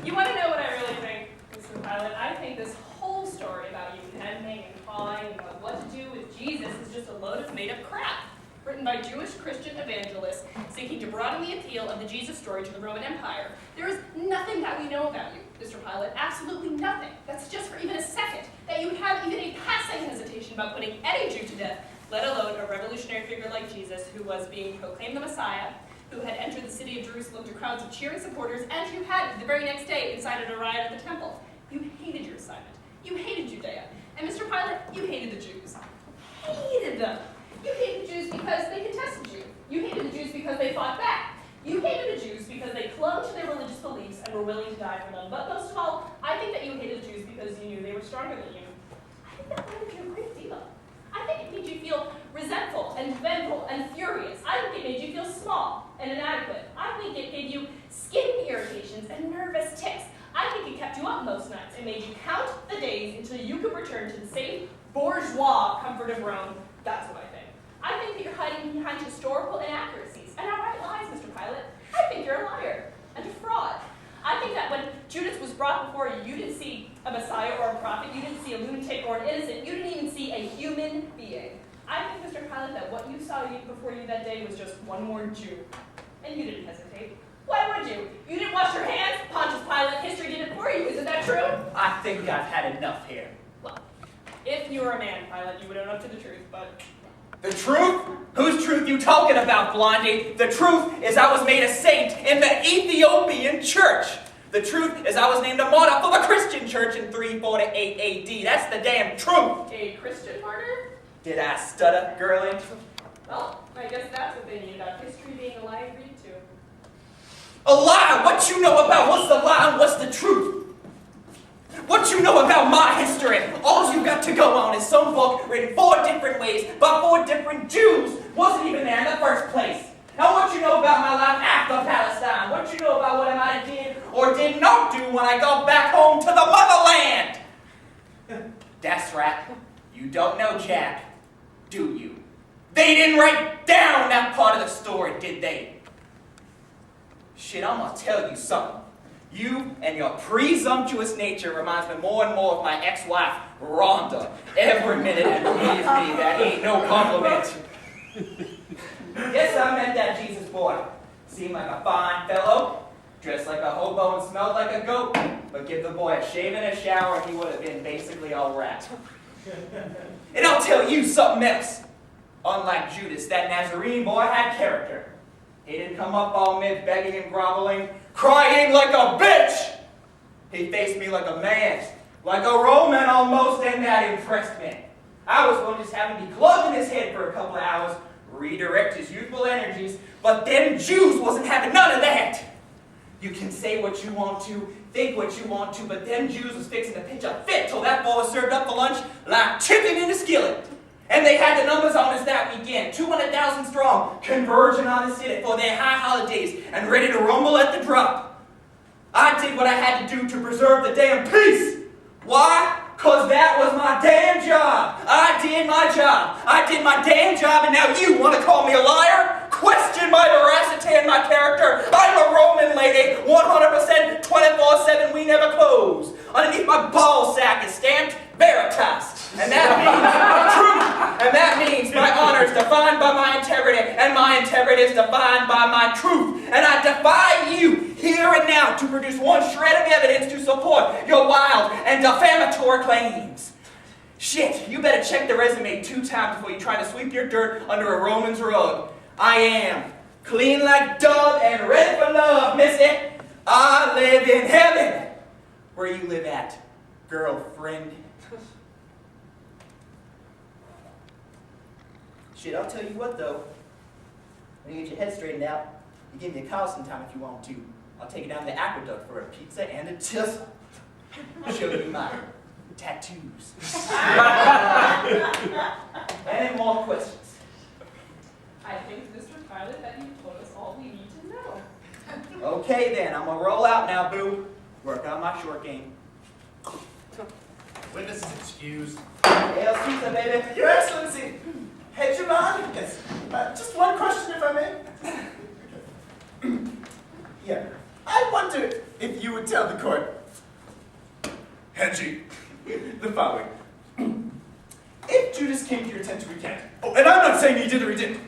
You want to know what I really think, Mr. Pilate? I think this whole story about you hemming and hawing about what to do with Jesus is just a load of made-up crap, written by Jewish Christian evangelists seeking to broaden the appeal of the Jesus story to the Roman Empire. There is nothing that we know about you, Mr. Pilate, absolutely nothing. That's just for even a second, that you have even a passing hesitation about putting any Jew to death, let alone a revolutionary figure like Jesus who was being proclaimed the Messiah, who had entered the city of Jerusalem to crowds of cheering supporters, and who had, the very next day, incited a riot at the temple. You hated your assignment. You hated Judea. And Mr. Pilate, you hated the Jews. Hated them. You hated the Jews because they contested you. You hated the Jews because they fought back. You hated the Jews because they clung to their religious beliefs and were willing to die for them. But most of all, I think that you hated the Jews stronger than you. I think that bothered you a great deal. I think it made you feel resentful and vengeful and furious. I think it made you feel small and inadequate. I think it gave you skin irritations and nervous tics. I think it kept you up most nights and made you count the days until you could return to the safe, bourgeois comfort of Rome. That's what I think. I think that you're hiding behind historical inaccuracies and outright lies, Mr. Pilate. I think you're a liar and a fraud. I think that when Judas was brought before you, you didn't see a Messiah or a prophet, you didn't see a lunatic or an innocent, you didn't even see a human being. I think, Mr. Pilate, that what you saw before you that day was just one more Jew. And you didn't hesitate. Why would you? You didn't wash your hands? Pontius Pilate, history did it for you. Isn't that true? I think I've had enough here. Well, if you were a man, Pilate, you would own up to the truth, but... The truth? Whose truth you talking about, Blondie? The truth is I was made a saint in the Ethiopian church. The truth is I was named a martyr for the Christian church in 348 AD. That's the damn truth. A Christian martyr? Did I stutter, girlie? Well, I guess that's what they mean about history being a lie agreed to. A lie? What you know about what's the lie and what's the truth? What you know about my history? All you got to go on is some book written 4 different ways by 4 different Jews. Wasn't even there in the first place. Now what you know about my life after Palestine? What you know about what I might have did or did not do when I got back home to the motherland? That's right. You don't know Jack, do you? They didn't write down that part of the story, did they? Shit, I'm gonna tell you something. You and your presumptuous nature reminds me more and more of my ex-wife, Rhonda. Every minute, and believe me, that ain't no compliment. Yes, I met that Jesus boy. Seemed like a fine fellow, dressed like a hobo and smelled like a goat. But give the boy a shave and a shower and he would have been basically all right. And I'll tell you something else. Unlike Judas, that Nazarene boy had character. He didn't come up all mid begging and groveling, crying like a bitch. He faced me like a man, like a Roman almost, and that impressed me. I was going to just have him be clubbed in his head for a couple of hours, redirect his youthful energies, but them Jews wasn't having none of that. You can say what you want to, think what you want to, but them Jews was fixing to pitch a fit till that boy was served up for lunch like chicken in a skillet. And they had the numbers on us that weekend, 200,000 strong, converging on the city for their high holidays and ready to rumble at the drop. I did what I had to do to preserve the damn peace. Why? Because that was my damn job. I did my job. I did my damn job, and now you want to call me a liar? Question my veracity and my character. I'm a Roman lady, 100%, 24/7, we never close. Underneath my ball sack is stamped Veritas. And that means truth. And that means my honor is defined by my integrity, and my integrity is defined by my truth. And I defy you here and now to produce one shred of evidence to support your wild and defamatory claims. Shit, you better check the resume 2 times before you try to sweep your dirt under a Roman's rug. I am clean like dove and ready for love, missy. I live in heaven. Where you live at, girlfriend? Shit, I'll tell you what though. When you get your head straightened out, you give me a call sometime if you want to. I'll take you down to the aqueduct for a pizza and a tizzle. Show you my tattoos. Any more questions? I think, Mr. Pilate, that you've told us all we need to know. Okay then, I'm gonna roll out now, boo. Work on my short game. Witness is excused. Hail Caesar, baby. Your Excellency, Hegemon, yes. Just one question, if I may. Yeah. I wonder if you would tell the court, Hedgie, the following. If Judas came to your tent to recant, oh, and I'm not saying he did or he didn't.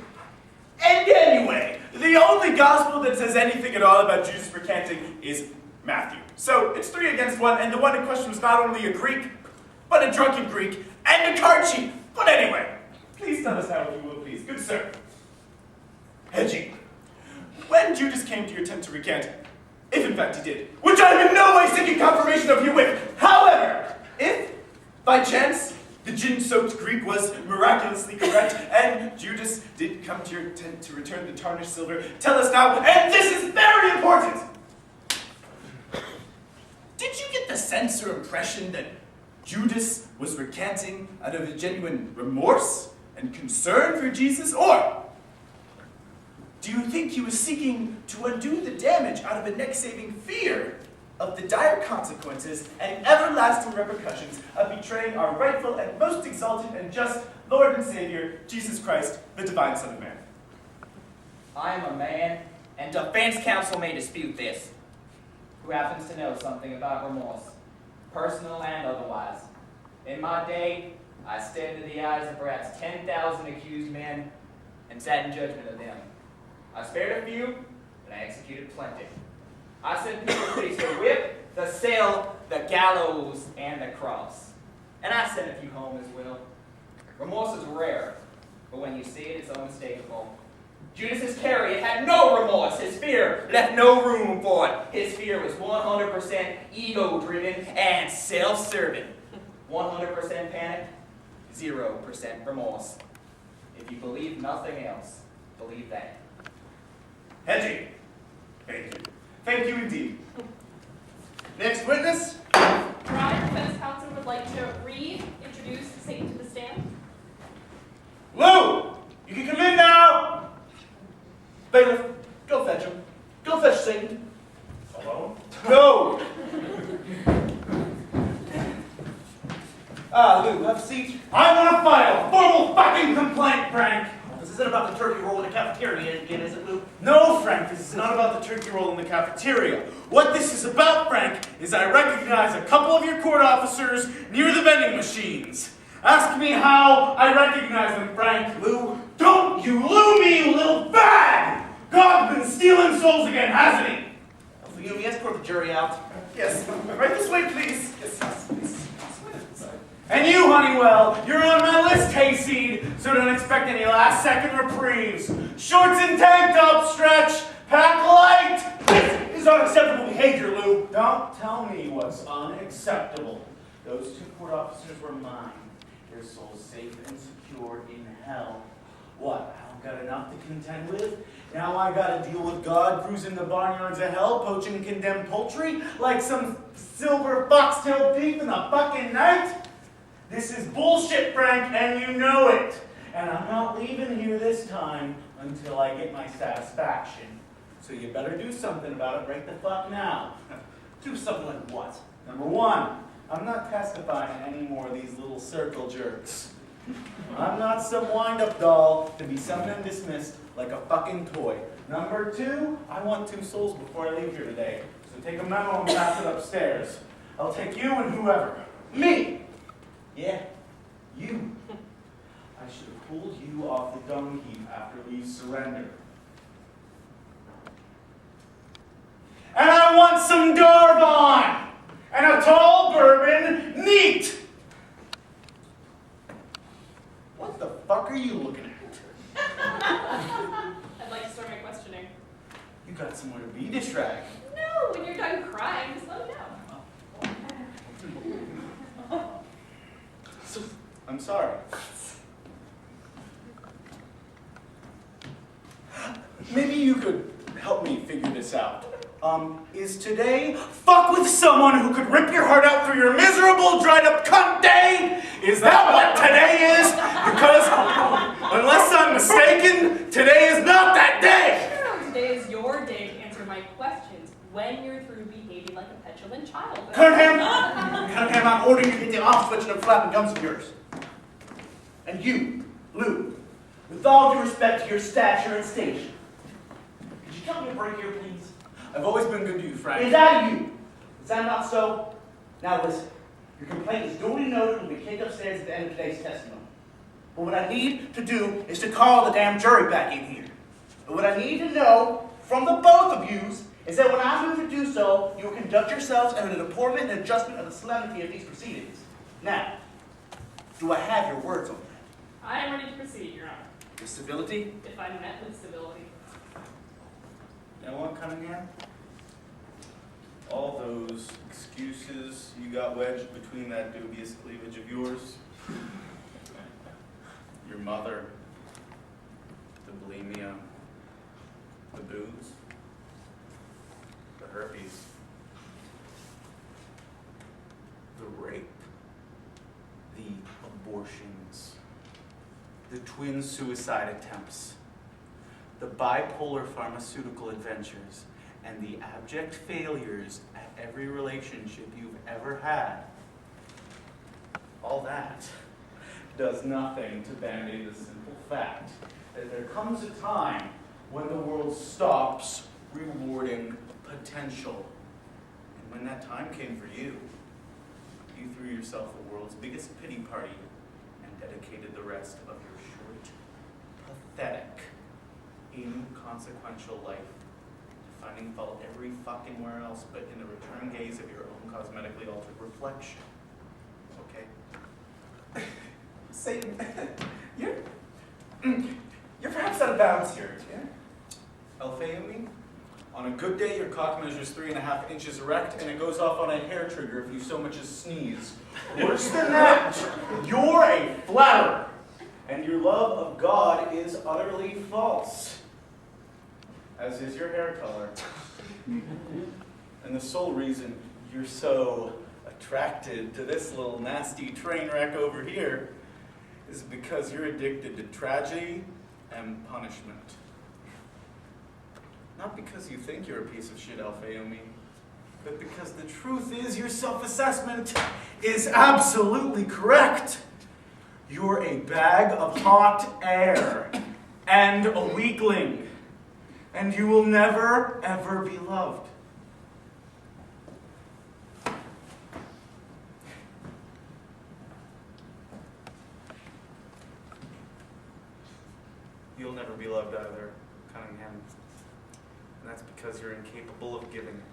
And anyway, the only gospel that says anything at all about Judas recanting is Matthew. So it's 3 against 1, and the one in question was not only a Greek, but a drunken Greek, and a card cheat. But anyway, please tell us now if you will, please. Good sir. Hedgie, when Judas came to your tent to recant, if in fact he did, which I am in no way seeking confirmation of herewith, however, if, by chance, the gin-soaked Greek was miraculously correct, and Judas did come to your tent to return the tarnished silver, tell us now, and this is very important! Did you get the sense or impression that Judas was recanting out of a genuine remorse and concern for Jesus? Or do you think he was seeking to undo the damage out of a neck-saving fear of the dire consequences and everlasting repercussions of betraying our rightful and most exalted and just Lord and Savior, Jesus Christ, the divine Son of Man? I am a man, and defense counsel may dispute this, who happens to know something about remorse, personal and otherwise. In my day, I stared into the eyes of perhaps 10,000 accused men and sat in judgment of them. I spared a few, but I executed plenty. I sent people to face the whip, the cell, the gallows, and the cross. And I sent a few home as well. Remorse is rare, but when you see it, it's unmistakable. Judas Iscariot had no remorse. His fear left no room for it. His fear was 100% ego-driven and self-serving. 100% panic, 0% remorse. If you believe nothing else, believe that. Hedgie, thank you. Thank you indeed. Next witness. Trial defense counsel would like to reintroduce Satan to the stand. Lou! You can come in now! Bailiff, go fetch him. Go fetch Satan. Alone? No! Lou, have a seat. I want to file a formal fucking complaint, Frank! This isn't about the turkey roll in the cafeteria again, is it, Lou? No, Frank, this is not about the turkey roll in the cafeteria. What this is about, Frank, is I recognize a couple of your court officers near the vending machines. Ask me how I recognize them, Frank. Lou? Don't you loo me, you little bag! God's been stealing souls again, hasn't he? For you, escort the jury out. Yes, right this way, please. Yes, please. And you, Honeywell, you're on my list, hayseed, so don't expect any last-second reprieves. Shorts and tank top stretch, pack light. This is unacceptable behavior, Lou. Don't tell me what's unacceptable. Those two court officers were mine. Their souls safe and secure in hell. What? I don't got enough to contend with? Now I gotta deal with God cruising the barnyards of hell, poaching condemned poultry like some silver fox-tailed thief in the fucking night? This is bullshit, Frank, and you know it. And I'm not leaving here this time until I get my satisfaction. So you better do something about it right the fuck now. Do something like what? Number one, I'm not testifying any more of these little circle jerks. I'm not some wind-up doll to be summoned and dismissed like a fucking toy. Number two, I want 2 souls before I leave here today. So take a memo and pass it upstairs. I'll take you and whoever. Me! Yeah, you. I should have pulled you off the dung heap after we surrendered. And I want some Darbon! And a tall bourbon, neat! What the fuck are you looking at? I'd like to start my questioning. You got somewhere to be, this rag. No, when you're done crying, just let me know. I'm sorry. Maybe you could help me figure this out. Is today fuck with someone who could rip your heart out through your miserable, dried up cunt day? Is that what today is? Because, unless I'm mistaken, today is not that day! No, today is your day to answer my questions when you're through behaving like a petulant child. Cunningham, I'm ordering you to get the off switch and them flapping gums of yours. And you, Lou, with all due respect to your stature and station, could you tell me a break here, please? I've always been good to you, Frank. Is that you? Is that not so? Now listen, your complaint is duly noted and will be kicked upstairs at the end of today's testimony. But what I need to do is to call the damn jury back in here. And what I need to know from the both of yous is that when I move to do so, you will conduct yourselves in a deportment and adjustment of the solemnity of these proceedings. Now, do I have your words on that? I am ready to proceed, Your Honor, With civility? if I'm met with civility. You know what, Cunningham? All those excuses you got wedged between that dubious cleavage of yours, your mother, the bulimia, the booze, the herpes, the rape, the twin suicide attempts, the bipolar pharmaceutical adventures, and the abject failures at every relationship you've ever had, all that does nothing to band-aid the simple fact that there comes a time when the world stops rewarding potential. And when that time came for you, you threw yourself the world's biggest pity party and dedicated the rest of your short, pathetic, inconsequential life to finding fault every fucking where else but in the return gaze of your own cosmetically altered reflection. Okay? Satan, you're perhaps out of bounds here, yeah? Alphaeumi, on a good day, your cock measures 3.5 inches erect, and it goes off on a hair trigger if you so much as sneeze. Worse than that, you're a flatterer, and your love of God is utterly false, as is your hair color. And the sole reason you're so attracted to this little nasty train wreck over here is because you're addicted to tragedy and punishment. Not because you think you're a piece of shit, Alphaeumi, but because the truth is your self-assessment is absolutely correct. You're a bag of hot air and a weakling, and you will never, ever be loved. You'll never be loved either, Cunningham. And that's because you're incapable of giving it.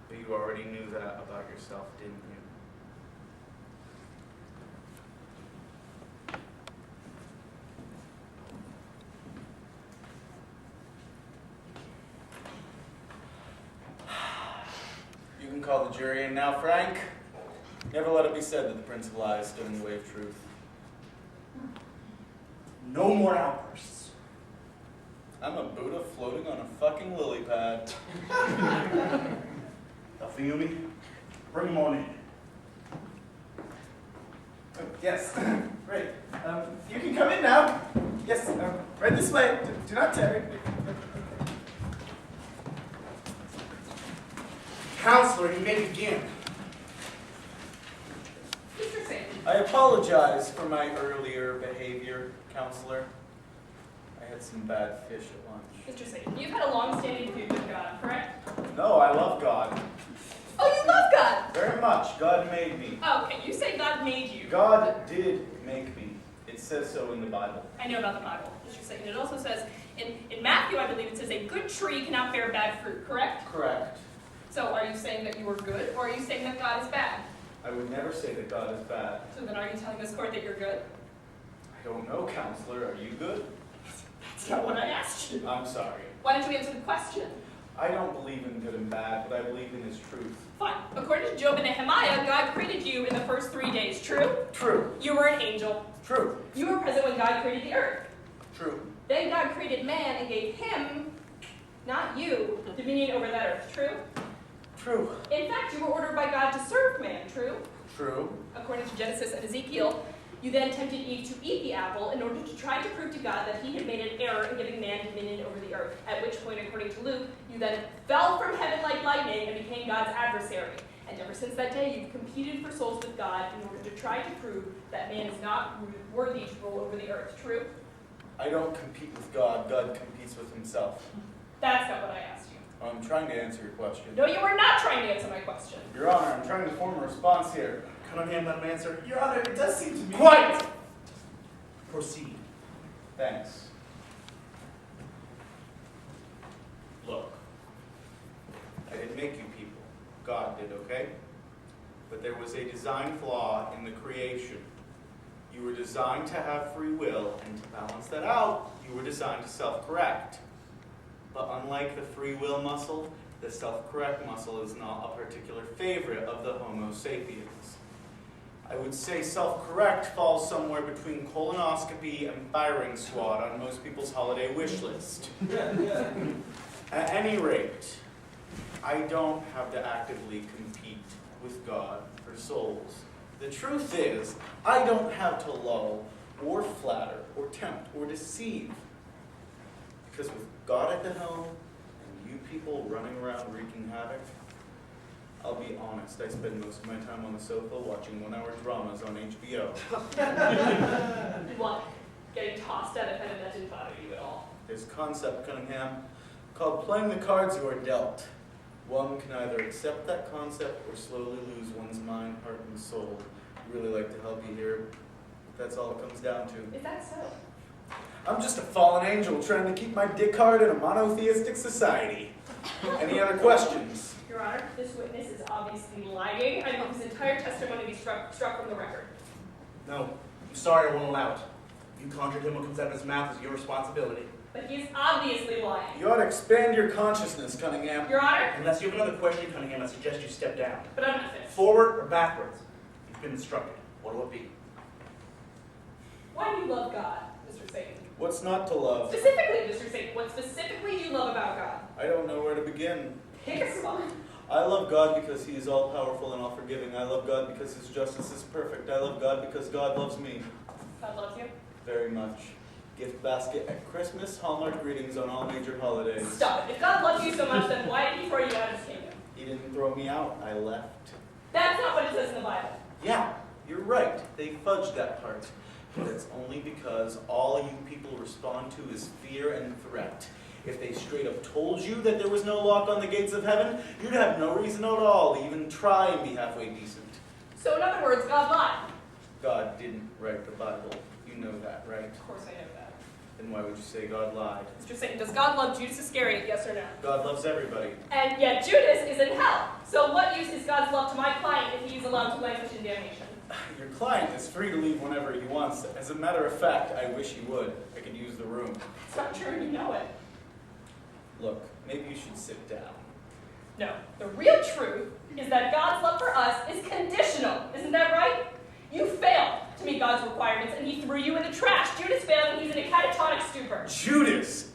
But you already knew that about yourself, didn't you? You can call the jury in now, Frank. Never let it be said that the Prince of Lies stood in the way of truth. No more outbursts. I'm a Buddha floating on a fucking lily pad. Alphaeumi, bring him on in. Oh, yes, great. You can come in now. Yes, right this way. Do not tarry. Counselor, you may begin. Mr. Satan. I apologize for my earlier behavior, Counselor. I had some bad fish at lunch. Mr. Satan, you've had a long-standing feud with God, correct? No, I love God. Oh, you love God! Very much. God made me. Oh, okay, you say God made you. God did make me. It says so in the Bible. I know about the Bible, Mr. Satan. It also says, in Matthew, I believe it says, a good tree cannot bear bad fruit, correct? Correct. So are you saying that you are good, or are you saying that God is bad? I would never say that God is bad. So then are you telling this court that you're good? I don't know, Counselor. Are you good? That's not what I asked you. I'm sorry. Why don't you answer the question? I don't believe in good and bad, but I believe in His truth. Fine. According to Job and Nehemiah, God created you in the first 3 days, true? True. You were an angel. True. You were present when God created the earth. True. Then God created man and gave him, not you, dominion over that earth, true? True. In fact, you were ordered by God to serve man, true? True. According to Genesis and Ezekiel, you then tempted Eve to eat the apple in order to try to prove to God that he had made an error in giving man dominion over the earth, at which point, according to Luke, you then fell from heaven like lightning and became God's adversary. And ever since that day, you've competed for souls with God in order to try to prove that man is not worthy to rule over the earth, true? I don't compete with God. God competes with Himself. That's not what I asked you. I'm trying to answer your question. No, you were not trying to answer my question. Your Honor, I'm trying to form a response here. Cunningham, let him answer. Your Honor, it does seem to me... Quiet! Proceed. Thanks. Look, I didn't make you people. God did, okay? But there was a design flaw in the creation. You were designed to have free will, and to balance that out, you were designed to self-correct. But unlike the free will muscle, the self-correct muscle is not a particular favorite of the Homo sapiens. I would say self-correct falls somewhere between colonoscopy and firing squad on most people's holiday wish list. At any rate, I don't have to actively compete with God for souls. The truth is, I don't have to lull or flatter, or tempt, or deceive. Because with God at the helm, and you people running around wreaking havoc, I'll be honest, I spend most of my time on the sofa watching one-hour dramas on HBO. What? Getting tossed out of heaven, that didn't bother you at all? There's a concept, Cunningham, called playing the cards you are dealt. One can either accept that concept or slowly lose one's mind, heart, and soul. I'd really like to help you here, but that's all it comes down to. Is that so? I'm just a fallen angel trying to keep my dick hard in a monotheistic society. Any other questions? Your Honor, this witness is obviously lying. I want his entire testimony to be struck from the record. No, I'm sorry, I won't allow it. If you conjured him what comes out of his mouth is your responsibility. But he is obviously lying. You ought to expand your consciousness, Cunningham. Your Honor? Unless you have another question, Cunningham, I suggest you step down. But I'm not finished. Forward or backwards? You've been instructed. What will it be? Why do you love God, Mr. Satan? What's not to love? Specifically, Mr. Satan, what specifically do you love about God? I don't know where to begin. Pick a spot. I love God because He is all-powerful and all-forgiving. I love God because His justice is perfect. I love God because God loves me. God loves you. Very much. Gift basket at Christmas, Hallmark greetings on all major holidays. Stop it. If God loves you so much, then why did he throw you out of his kingdom? He didn't throw me out. I left. That's not what it says in the Bible. Yeah, you're right. They fudged that part. But it's only because all you people respond to is fear and threat. If they straight up told you that there was no lock on the gates of heaven, you'd have no reason at all to even try and be halfway decent. So in other words, God lied. God didn't write the Bible. You know that, right? Of course I know that. Then why would you say God lied? Mr. Satan, does God love Judas Iscariot, yes or no? God loves everybody. And yet Judas is in hell. So what use is God's love to my client if he is allowed to languish in damnation? Your client is free to leave whenever he wants. As a matter of fact, I wish he would. I could use the room. It's not true, you know it. Look, maybe you should sit down. No, the real truth is that God's love for us is conditional. Isn't that right? You failed to meet God's requirements and he threw you in the trash. Judas failed and he's in a catatonic stupor. Judas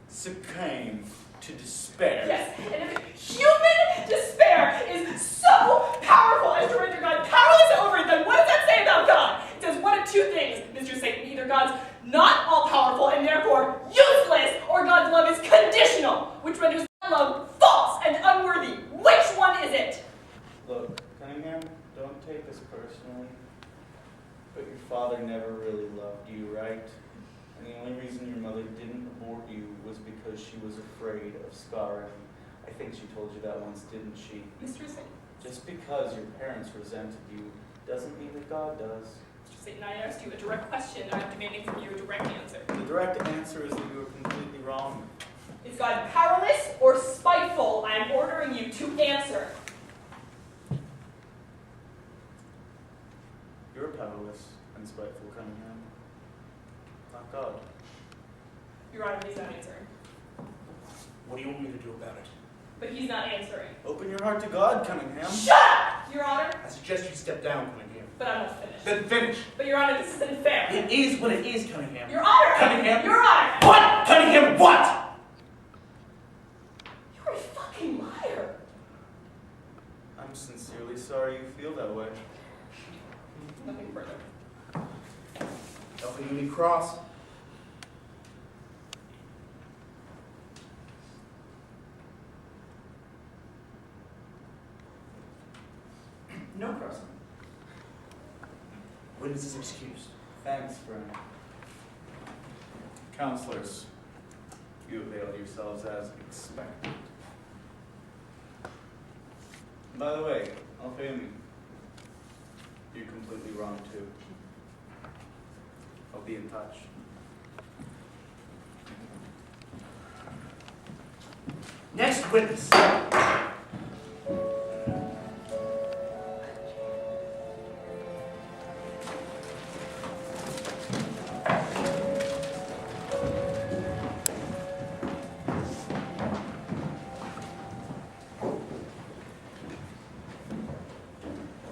succumbed to despair. Yes, and if human despair is so powerful as to render God powerless over it, then what does that say about God? It says one of two things, Mr. Satan. Either God's not all-powerful and therefore useless, or God's love is conditional, which renders that love false and unworthy. Which one is it? Look, Cunningham, don't take this personally, but your father never really loved you, right? And the only reason your mother didn't abort you was because she was afraid of scarring. I think she told you that once, didn't she? Mr. Satan. Just because your parents resented you doesn't mean that God does. Mr. Satan, I asked you a direct question, and I'm demanding from you a direct answer. The direct answer is that you are completely wrong. Is God powerless or spiteful? I am ordering you to answer. You're powerless and spiteful, Cunningham. Not God. Your Honor, he's not answering. What do you want me to do about it? But he's not answering. Open your heart to God, Cunningham. Shut up, Your Honor! I suggest you step down, Cunningham. But I'm not finished. Then finish. But Your Honor, this isn't fair. It is what it is, Cunningham. Your Honor! Cunningham! Your Honor! What? Cunningham, what? You're a fucking liar. I'm sincerely sorry you feel that way. Nothing further. Helping me cross. No crossing. Witness is excused. Thanks, friend. Counselors, you availed yourselves as expected. By the way, Alfami, you're completely wrong too. I'll be in touch. Next witness.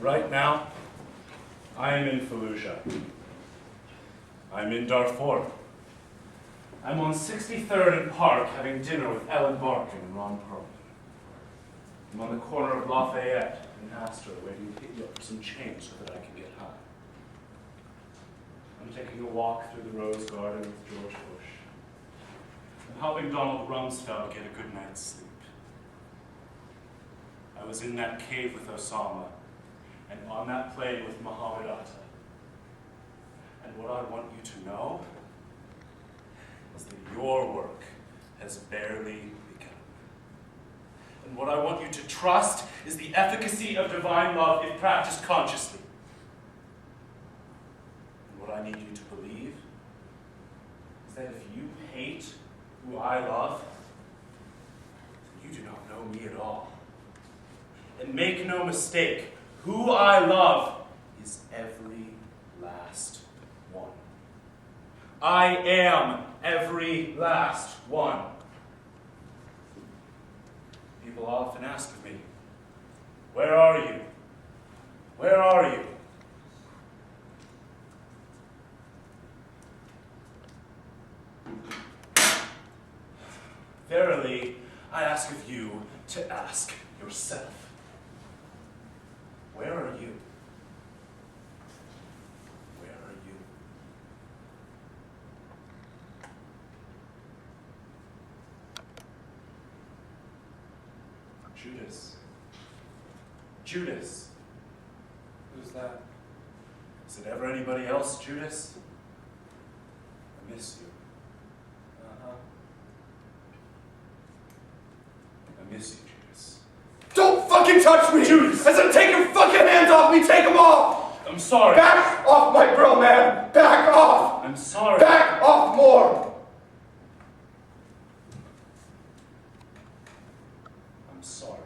Right now, I am in Fallujah. I'm in Darfur. I'm on 63rd and Park having dinner with Ellen Barkin and Ron Perlman. I'm on the corner of Lafayette and Astor waiting to hit you up with some change so that I can get high. I'm taking a walk through the rose garden with George Bush. I'm helping Donald Rumsfeld get a good night's sleep. I was in that cave with Osama, and on that plane with Muhammad Atta. And what I want you to know is that your work has barely begun. And what I want you to trust is the efficacy of divine love if practiced consciously. And what I need you to believe is that if you hate who I love, then you do not know me at all. And make no mistake, who I love is every last one. I am every last one. People often ask of me, where are you? Where are you? Verily, I ask of you to ask yourself. Where are you? Where are you? Judas. Judas. Who's that? Is it ever anybody else, Judas? I miss you. Uh-huh. I miss you, Judas. Don't fucking touch me! Judas! I said take your fucking hands off me! Take them off! I'm sorry. Back off my bro, man! Back off! I'm sorry. Back off more! I'm sorry.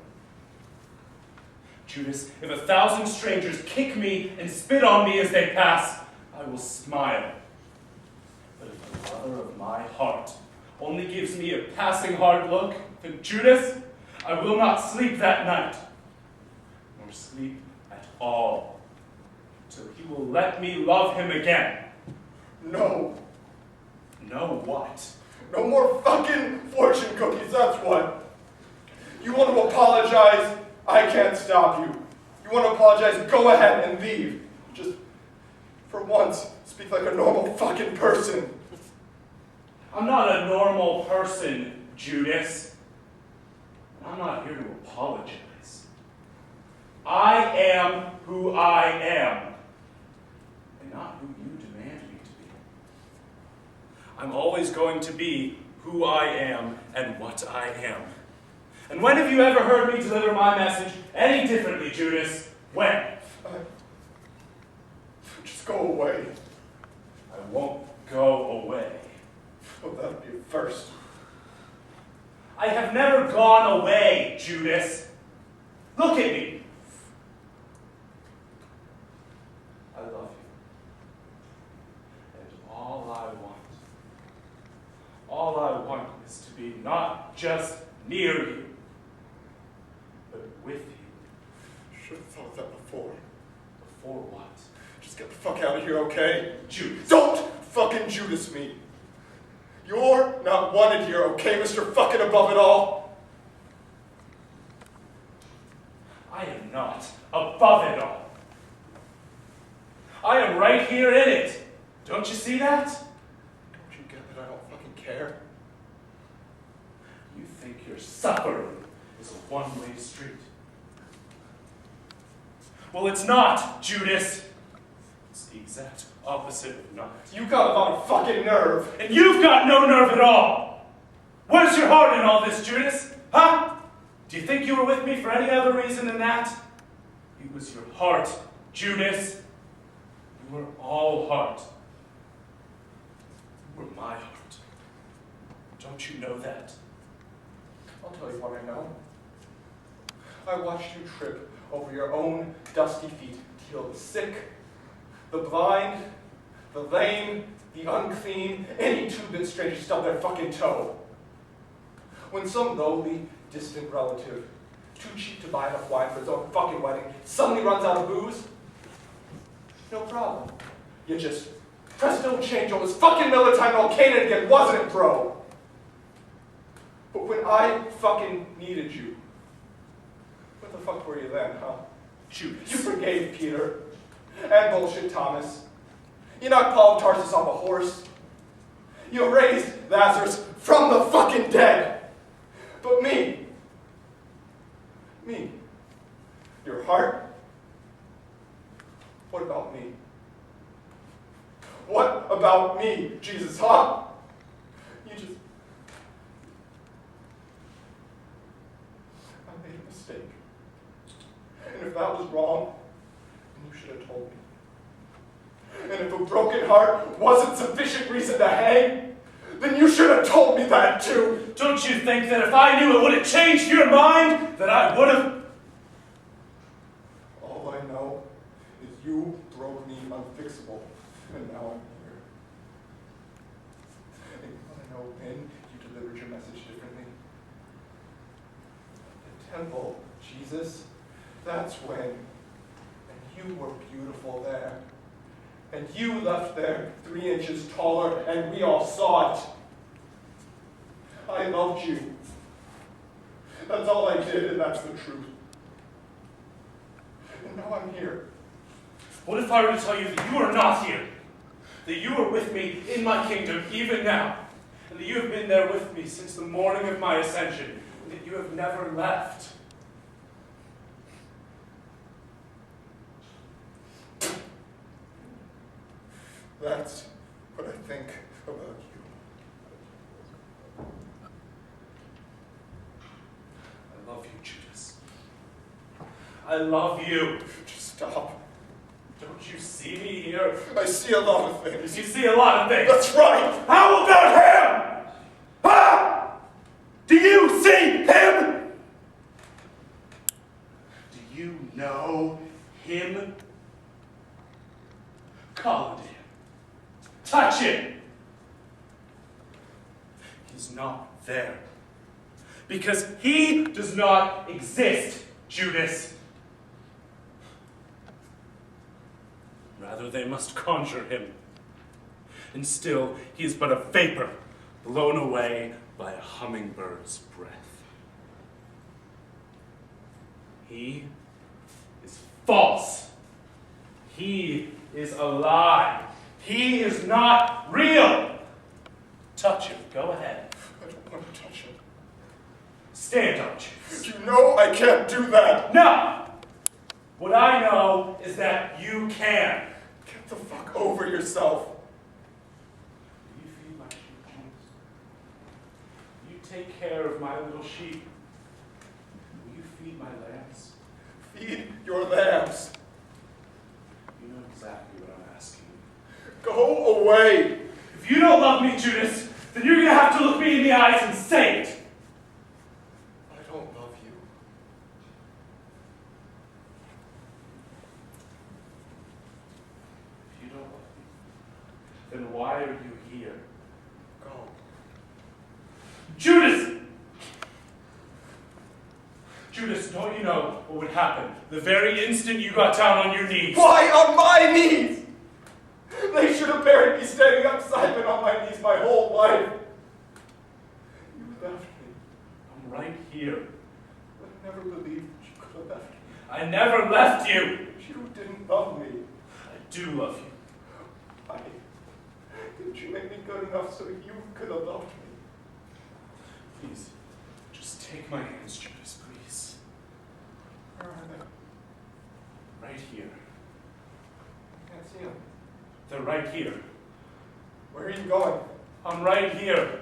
Judas, if 1,000 strangers kick me and spit on me as they pass, I will smile. But if the mother of my heart only gives me a passing hard look, then Judas, I will not sleep that night, nor sleep at all, till he will let me love him again. No. No what? No more fucking fortune cookies, that's what. You want to apologize? I can't stop you. You want to apologize? Go ahead and leave. Just, for once, speak like a normal fucking person. I'm not a normal person, Judas. I'm not here to apologize. I am who I am, and not who you demand me to be. I'm always going to be who I am and what I am. And when have you ever heard me deliver my message any differently, Judas? When? Just go away. I won't go away. Oh, that'll be a first. I have never gone away, Judas. Look at me. I love you. And all I want is to be not just near you, but with you. Should have thought that before. Before what? Just get the fuck out of here, okay? Judas. Don't fucking Judas me. You're not wanted here, okay, Mr. Fucking Above It All? I am not above it all. I am right here in it. Don't you see that? Don't you get that I don't fucking care? You think your suffering is a one-way street. Well, it's not, Judas. It's the exact opposite of not. You got about a fucking nerve. And you've got no nerve at all. Where's your heart in all this, Judas? Huh? Do you think you were with me for any other reason than that? It was your heart, Judas. You were all heart. You were my heart. Don't you know that? I'll tell you what I know. I watched you trip over your own dusty feet to heal the sick, the blind, the lame, the unclean, any two-bit stranger stubbed their fucking toe. When some lowly, distant relative, too cheap to buy enough wine for his own fucking wedding, suddenly runs out of booze, no problem. You just presto change all this fucking Militime Volcano again, wasn't it, bro? But when I fucking needed you, what the fuck were you then, huh? Judas. You forgave Peter and bullshit Thomas. You knocked Paul of Tarsus off a horse. You raised Lazarus from the fucking dead. But me, your heart, what about me? What about me, Jesus, huh? I made a mistake. And if that was wrong, then you should have told me. And if a broken heart wasn't sufficient reason to hang, then you should have told me that too. Don't you think that if I knew it would have changed your mind, that I would have? All I know is you broke me unfixable, and now I'm here. And you want to know when you delivered your message differently? The temple, Jesus, that's when. And you were beautiful there. And you left there 3 inches taller, and we all saw it. I loved you. That's all I did, and that's the truth. And now I'm here. What if I were to tell you that you are not here? That you are with me in my kingdom even now? And that you have been there with me since the morning of my ascension? And that you have never left? That's what I think about you. I love you, Judas. I love you. Just stop. Don't you see me here? I see a lot of things. You see a lot of things. That's right. How about him? Ah! Do you see him? Do you know him? Call to him. Touch him. He's not there. Because he does not exist, Judas. Rather, they must conjure him. And still, he is but a vapor, blown away by a hummingbird's breath. He is false. He is a lie. He is not real. Touch him. Go ahead. I don't want to touch him. Stand up, Judas. You know I can't do that. No! What I know is that you can. Get the fuck over yourself. Will you feed my sheep, Judas? Will you take care of my little sheep? Will you feed my lambs? Feed your lambs. You know exactly what I'm asking. Go away. If you don't love me, Judas, then you're going to have to look me in the eyes and say it. I don't love you. If you don't love me, then why are you here? Go. Judas! Judas, don't you know what would happen the very instant you got down on your knees? Why on my knees? They should have buried me standing upside down on my knees my whole life. You left me. I'm right here. I never believed that you could have left me. I never left you. You didn't love me. I do love you. Why didn't you make me good enough so you could have loved me? Please, just take my hands, Judas, please. Where are they? Right here. I can't see them. They're right here. Where are you going? I'm right here.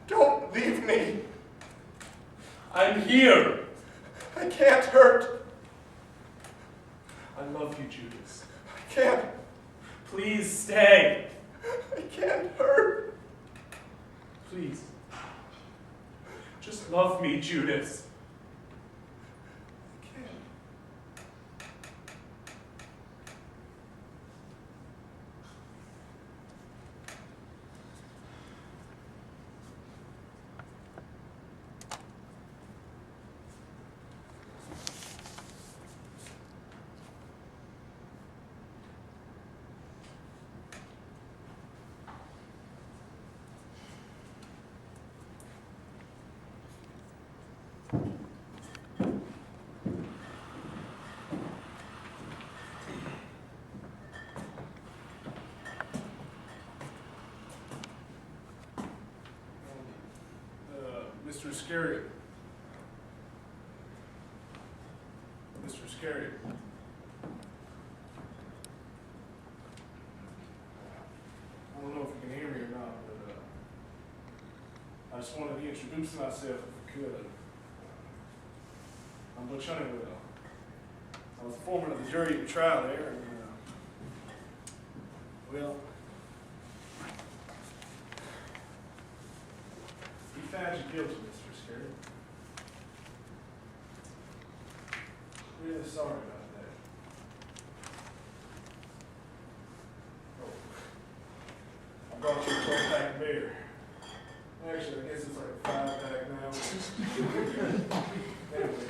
Don't leave me. I'm here. I can't hurt. I love you, Judas. I can't. Please stay. I can't hurt. Please. Just love me, Judas. I can't. Mr. Iscariot. Mr. Iscariot. I don't know if you can hear me or not, but I just wanted to introduce myself if I could. I'm Butch Honeywell. I was the foreman of the jury at the trial there, and well, we found you guilty, Mr. Iscariot. Really sorry about that. Oh, I brought you a 12-pack beer. Actually, I guess it's like a 5-pack now. Anyway,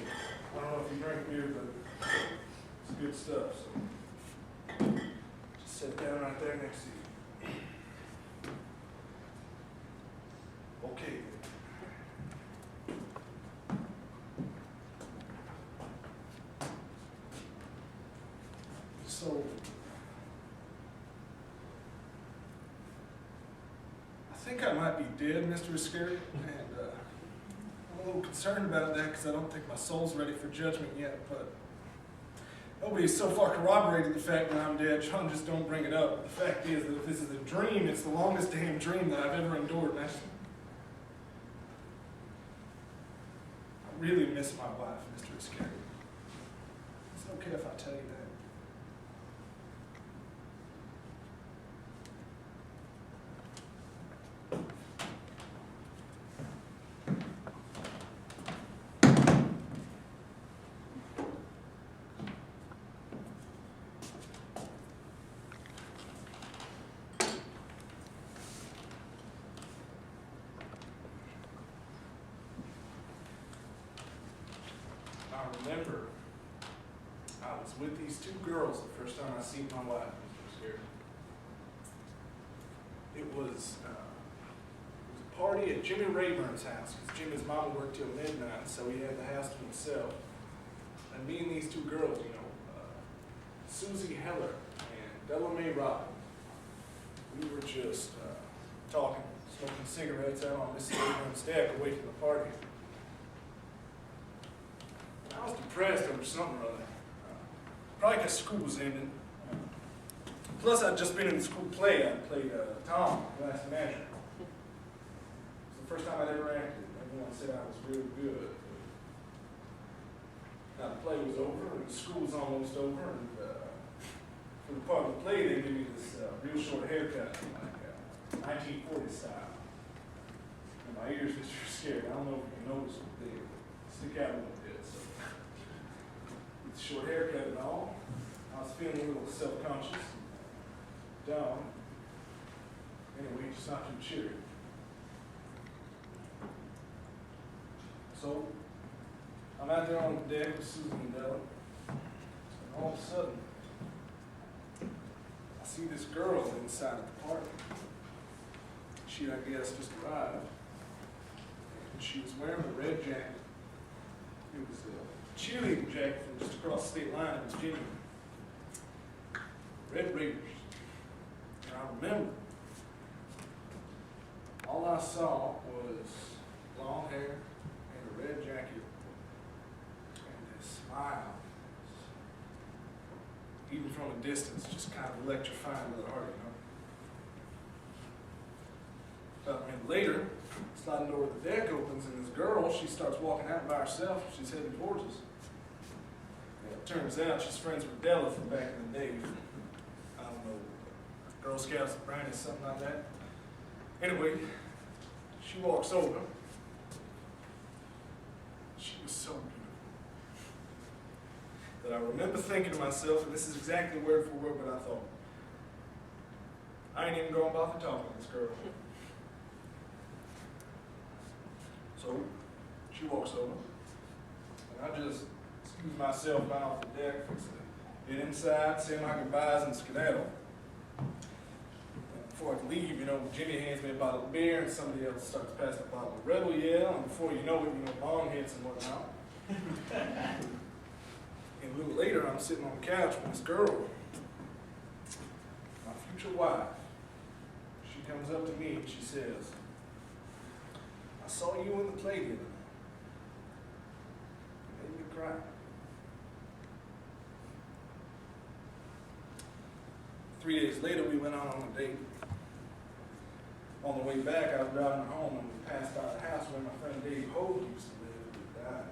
I don't know if you drink beer, but it's good stuff. So just sit down right there next to you. Okay. So, I think I might be dead, Mr. Iscariot, and I'm a little concerned about that because I don't think my soul's ready for judgment yet, but nobody's so far corroborated the fact that I'm dead. John just don't bring it up. The fact is that if this is a dream, it's the longest damn dream that I've ever endured, and I really miss my wife, Mr. Iscariot. Is it okay if I tell you that? I remember I was with these two girls the first time I seen my wife, Mr. Iscariot. It was a party at Jimmy Rayburn's house, because Jimmy's mama worked till midnight, so he had the house to himself. And me and these two girls, Susie Heller and Della Mae Robin, we were just talking, smoking cigarettes out on Mrs. Rayburn's deck away from the party. I was depressed over something or other. Probably because school was ending. Plus, I'd just been in the school play. I played Tom, Glass Measure. It was the first time I'd ever acted. Everyone said I was really good. Now, the play was over, and the school was almost over, and for the part of the play, they gave me this real short haircut, like 1940 style. And my ears were scared. I don't know if you can notice, but they stick out a little bit. So. Short haircut and all. I was feeling a little self-conscious, down. Anyway, just not too cheery. So, I'm out there on the deck with Susan and Della, and all of a sudden, I see this girl inside of the party. She, I guess, just arrived. And she was wearing a red jacket. It was cheerleading jacket from just across the state line. It was Jimmy. Red Raiders. And I remember all I saw was long hair and a red jacket and this smile. Even from a distance, just kind of electrifying to the heart, About a minute later, sliding door of the deck opens, and this girl, she starts walking out by herself. She's heading towards us. And it turns out she's friends with Della from back in the day. I don't know, Girl Scouts of Brownies, something like that. Anyway, she walks over. She was so beautiful that I remember thinking to myself, and this is exactly word for word what I thought. I ain't even going to bother talking to this girl. So, she walks over, and I just excuse myself out off the deck, fix to get inside, say my goodbyes, and skedaddle. And before I can leave, Jimmy hands me a bottle of beer, and somebody else starts passing a bottle of Rebel Yell, and before you know it, long hits and whatnot. And a little later, I'm sitting on the couch with this girl, my future wife. She comes up to me and she says, I I saw you in the play the other night. You made me cry. 3 days later, we went out on a date. On the way back, I was driving her home, and we passed by the house where my friend Dave Hogue used to live, but he died.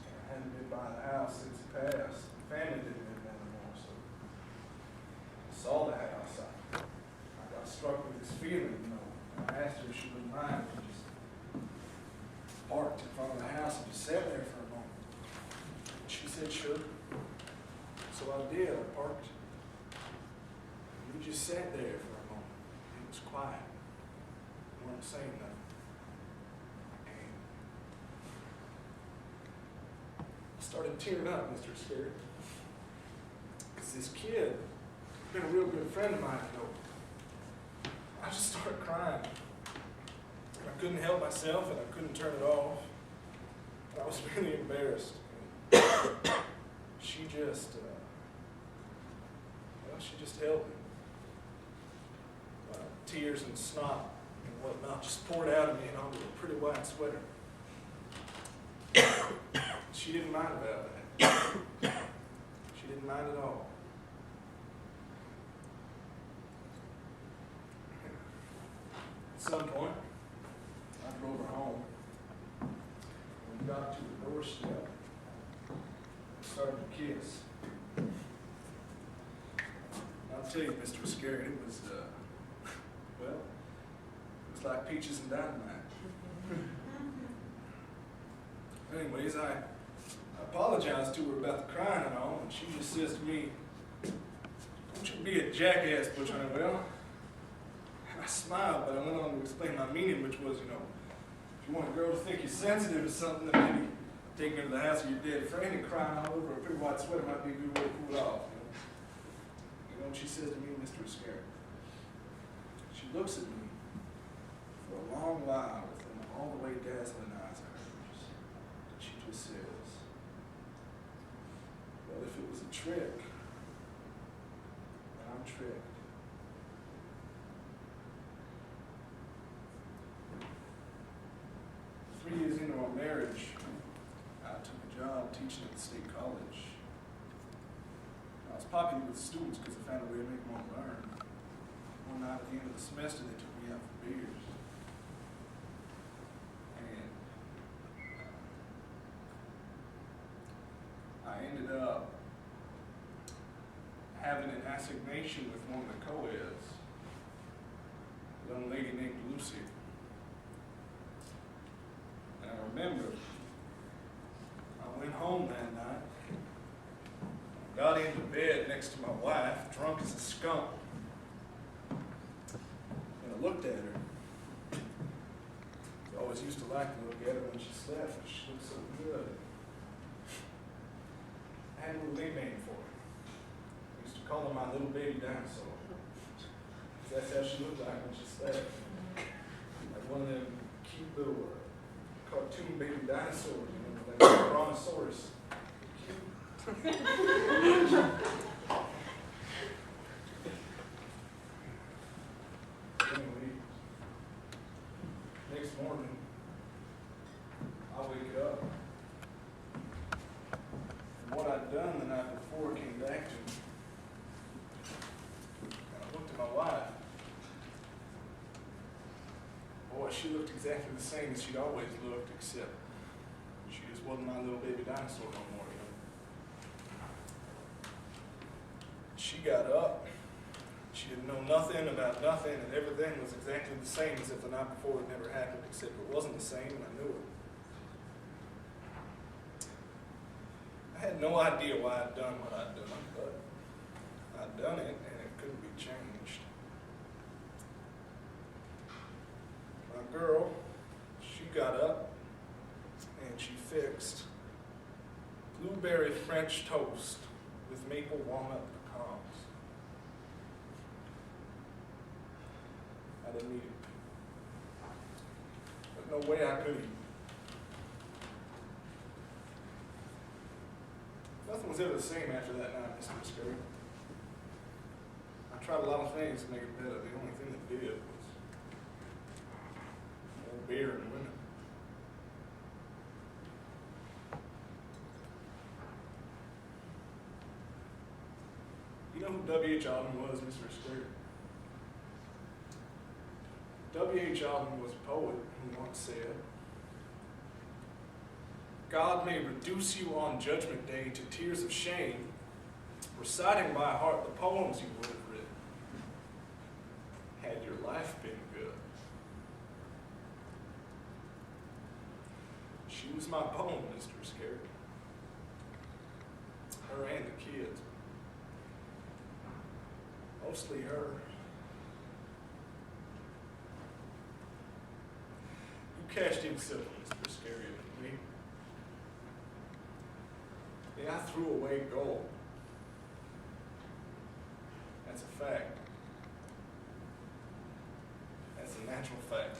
And I hadn't been by the house since he passed. The family didn't live there anymore, so I saw the house. I got struck with this feeling, you know. And I asked her if she wouldn't mind if we just parked in front of the house and just sat there for a moment. And she said, sure. So I did. I parked. We just sat there for a moment. It was quiet. We weren't saying nothing. And I started tearing up, Mr. Iscariot. Because this kid has been a real good friend of mine, you know. I just started crying. And I couldn't help myself, and I couldn't turn it off. And I was really embarrassed. She just, she just held me. Tears and snot and whatnot just poured out of me and onto a pretty white sweater. She didn't mind about that. She didn't mind at all. At some point, I drove her home. When we got to the doorstep, we started to kiss. I'll tell you, Mr. Iscariot, it was, well, it was like peaches and dynamite. Anyways, I apologized to her about the crying and all, and she just says to me, don't you be a jackass, Butch Honeywell. And I smiled, but I went on to explain my meaning, which was, you know, if you want a girl to think you're sensitive to something, then maybe taking her to the house of your dead friend and crying all over a pretty white sweater might be a good way to cool it off. You know what she says to me, Mr. Iscariot? She looks at me for a long while with them all the way dazzling eyes of hers. And she just says, well, if it was a trick, then I'm tricked. Three years into our marriage, I took a job teaching at the state college. I was popular with students because I found a way to make them all learn. One night at the end of the semester, they took me out for beers. And I ended up having an assignation with one of the co-eds, a young lady named Lucy. And I remember I went home that night, got into bed next to my wife, drunk as a skunk. And I looked at her. I always used to like to look at her when she slept, because she looked so good. I had a little nickname for her. I used to call her my little baby dinosaur. Because that's how she looked like when she slept. Like one of them cute little cartoon baby dinosaurs, you know, like a brontosaurus. Anyway, next morning, I wake up, and what I'd done the night before came back to me. And I looked at my wife. Boy, she looked exactly the same as she'd always looked, except she just wasn't my little baby dinosaur no more, you know. She got up. She didn't know nothing about nothing, and everything was exactly the same as if the night before it never happened, except it wasn't the same, and I knew it. I had no idea why I'd done what I'd done, but I'd done it, and it couldn't be changed. My girl, she got up, and she fixed blueberry French toast with maple walnut pecans. I didn't eat it. There's no way I could eat. Nothing was ever the same after that night, Mr. Iscariot. I tried a lot of things to make it better. The only thing that did was beer and women. You know who W.H. Auden was, Mr. Iscariot? W.H. Auden was a poet who once said, God may reduce you on Judgment Day to tears of shame, reciting by heart the poems you would have written, had your life been good. She was my poem, Mr. Iscariot. Her and the kids. Mostly her. You cashed in simple, Mr. Iscariot, with me. And I threw away gold. That's a fact. That's a natural fact.